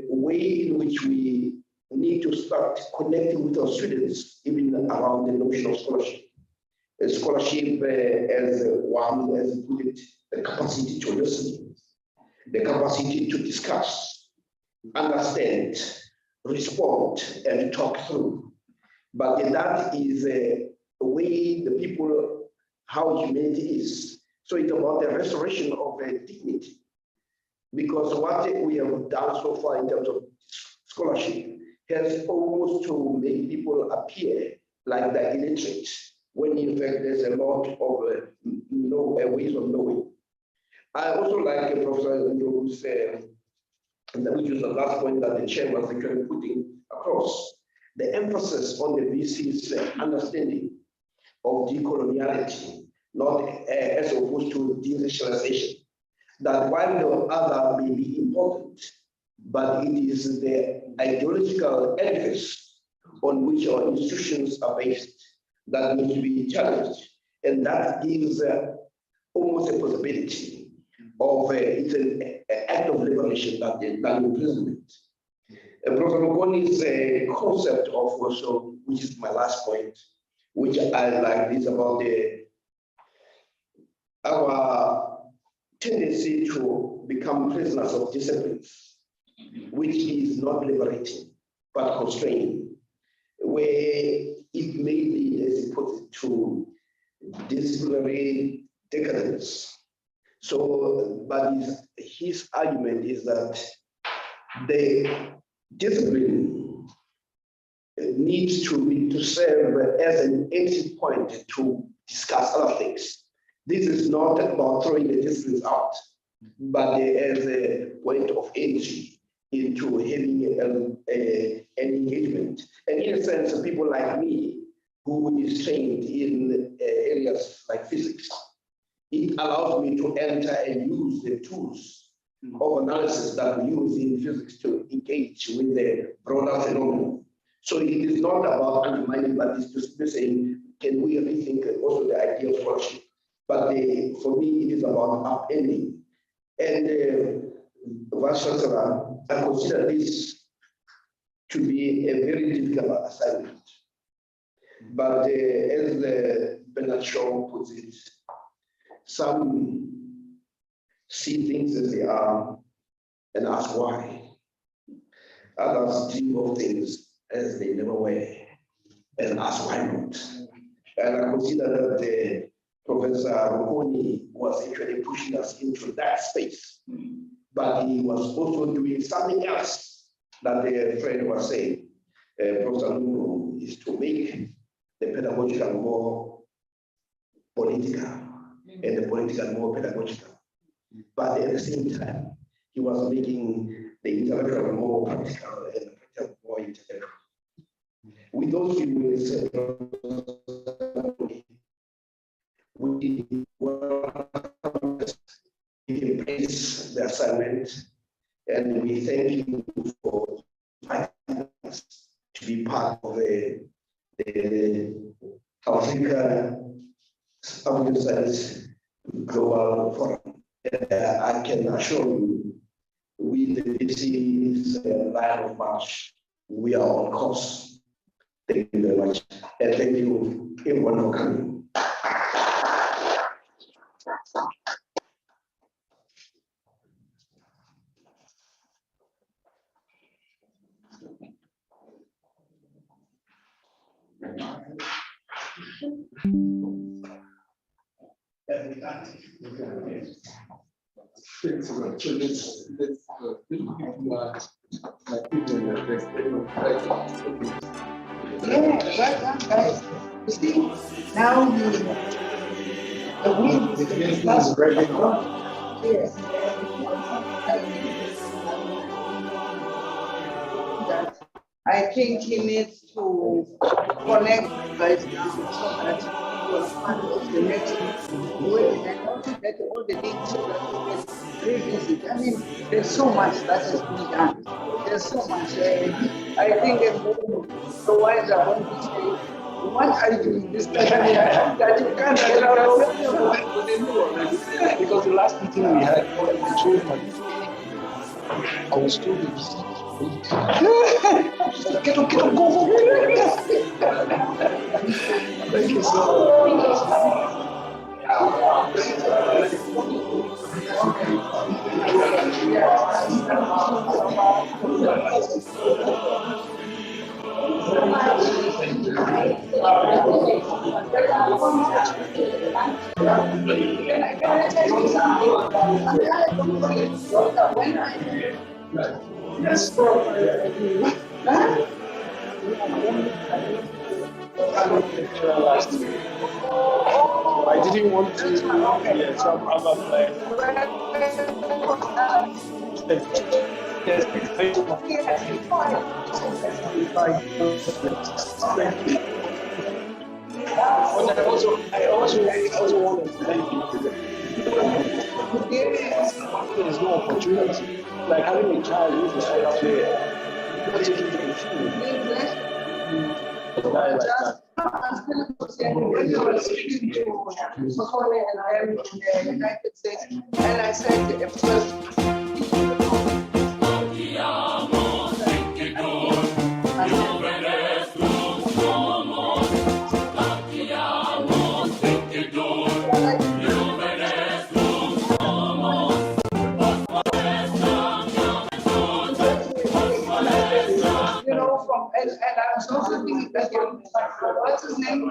way in which we need to start connecting with our students, even around the notion of scholarship. Scholarship as one, as you put it, the capacity to listen, the capacity to discuss, understand, respond, and talk through. But that is a way the people, how humanity is. So it's about the restoration of dignity. Because what we have done so far in terms of scholarship has almost to make people appear like they're illiterate, when in fact there's a lot of ways of knowing. I also like Professor Ndo's, which is the last point that the chair was actually putting across, the emphasis on the VC's understanding of decoloniality, not as opposed to deracialization. That while the other may be important, but it is the ideological edifice on which our institutions are based that needs to be challenged. And that gives almost a possibility of it's an act of liberation than imprisonment. Professor Mokoni's concept of also, which is my last point, which I like, is about our tendency to become prisoners of disciplines, which is not liberating. but constraining, where it may lead, as he puts it, to disciplinary decadence. So, but his argument is that the discipline needs to serve as an exit point to discuss other things. This is not about throwing the disciplines out, but as a point of entry into having an engagement. And in a sense, people like me, who is trained in areas like physics, it allows me to enter and use the tools of analysis that we use in physics to engage with the broader phenomenon. So it is not about undermining, but it's just saying, can we rethink also the idea of scholarship? But for me, it is about upending. And Vice Chancellor, I consider this to be a very difficult assignment. But as Bernard Shaw puts it, some see things as they are and ask why. Others dream of things as they never were and ask why not. And I consider that Professor Rukoni was actually pushing us into that space, but he was also doing something else that the friend was saying. Professor Lulu is to make the pedagogical more political and the political more pedagogical. But at the same time, he was making the intellectual more practical and the practical more intellectual. With those few words, we embrace the assignment and we thank you for inviting us to be part of the African Studies Global Forum. I can assure you, with the VC's line of march, we are on course. Thank you very much. And thank you everyone for coming. Yeah, right on, guys. You see, now the wind is past yes. I think he needs to connect you guys now so that you are part of the next wedding and also get all the links so that you can revisit. I mean, there's so much that has been done. There's so much. I think the wise are going to say, what are you doing this time? That you can't get out of it. Because the last meeting we had, I told my I was told get on, go. Thank you so Yes, last week. I didn't want to. Yeah, so I'm like. But I also want to thank you. There's no opportunity. Like having a child who's a soccer player, not taking to the field. A guy like that. When I was speaking to Makone and I am in the United States, and I said, at first, What's his name?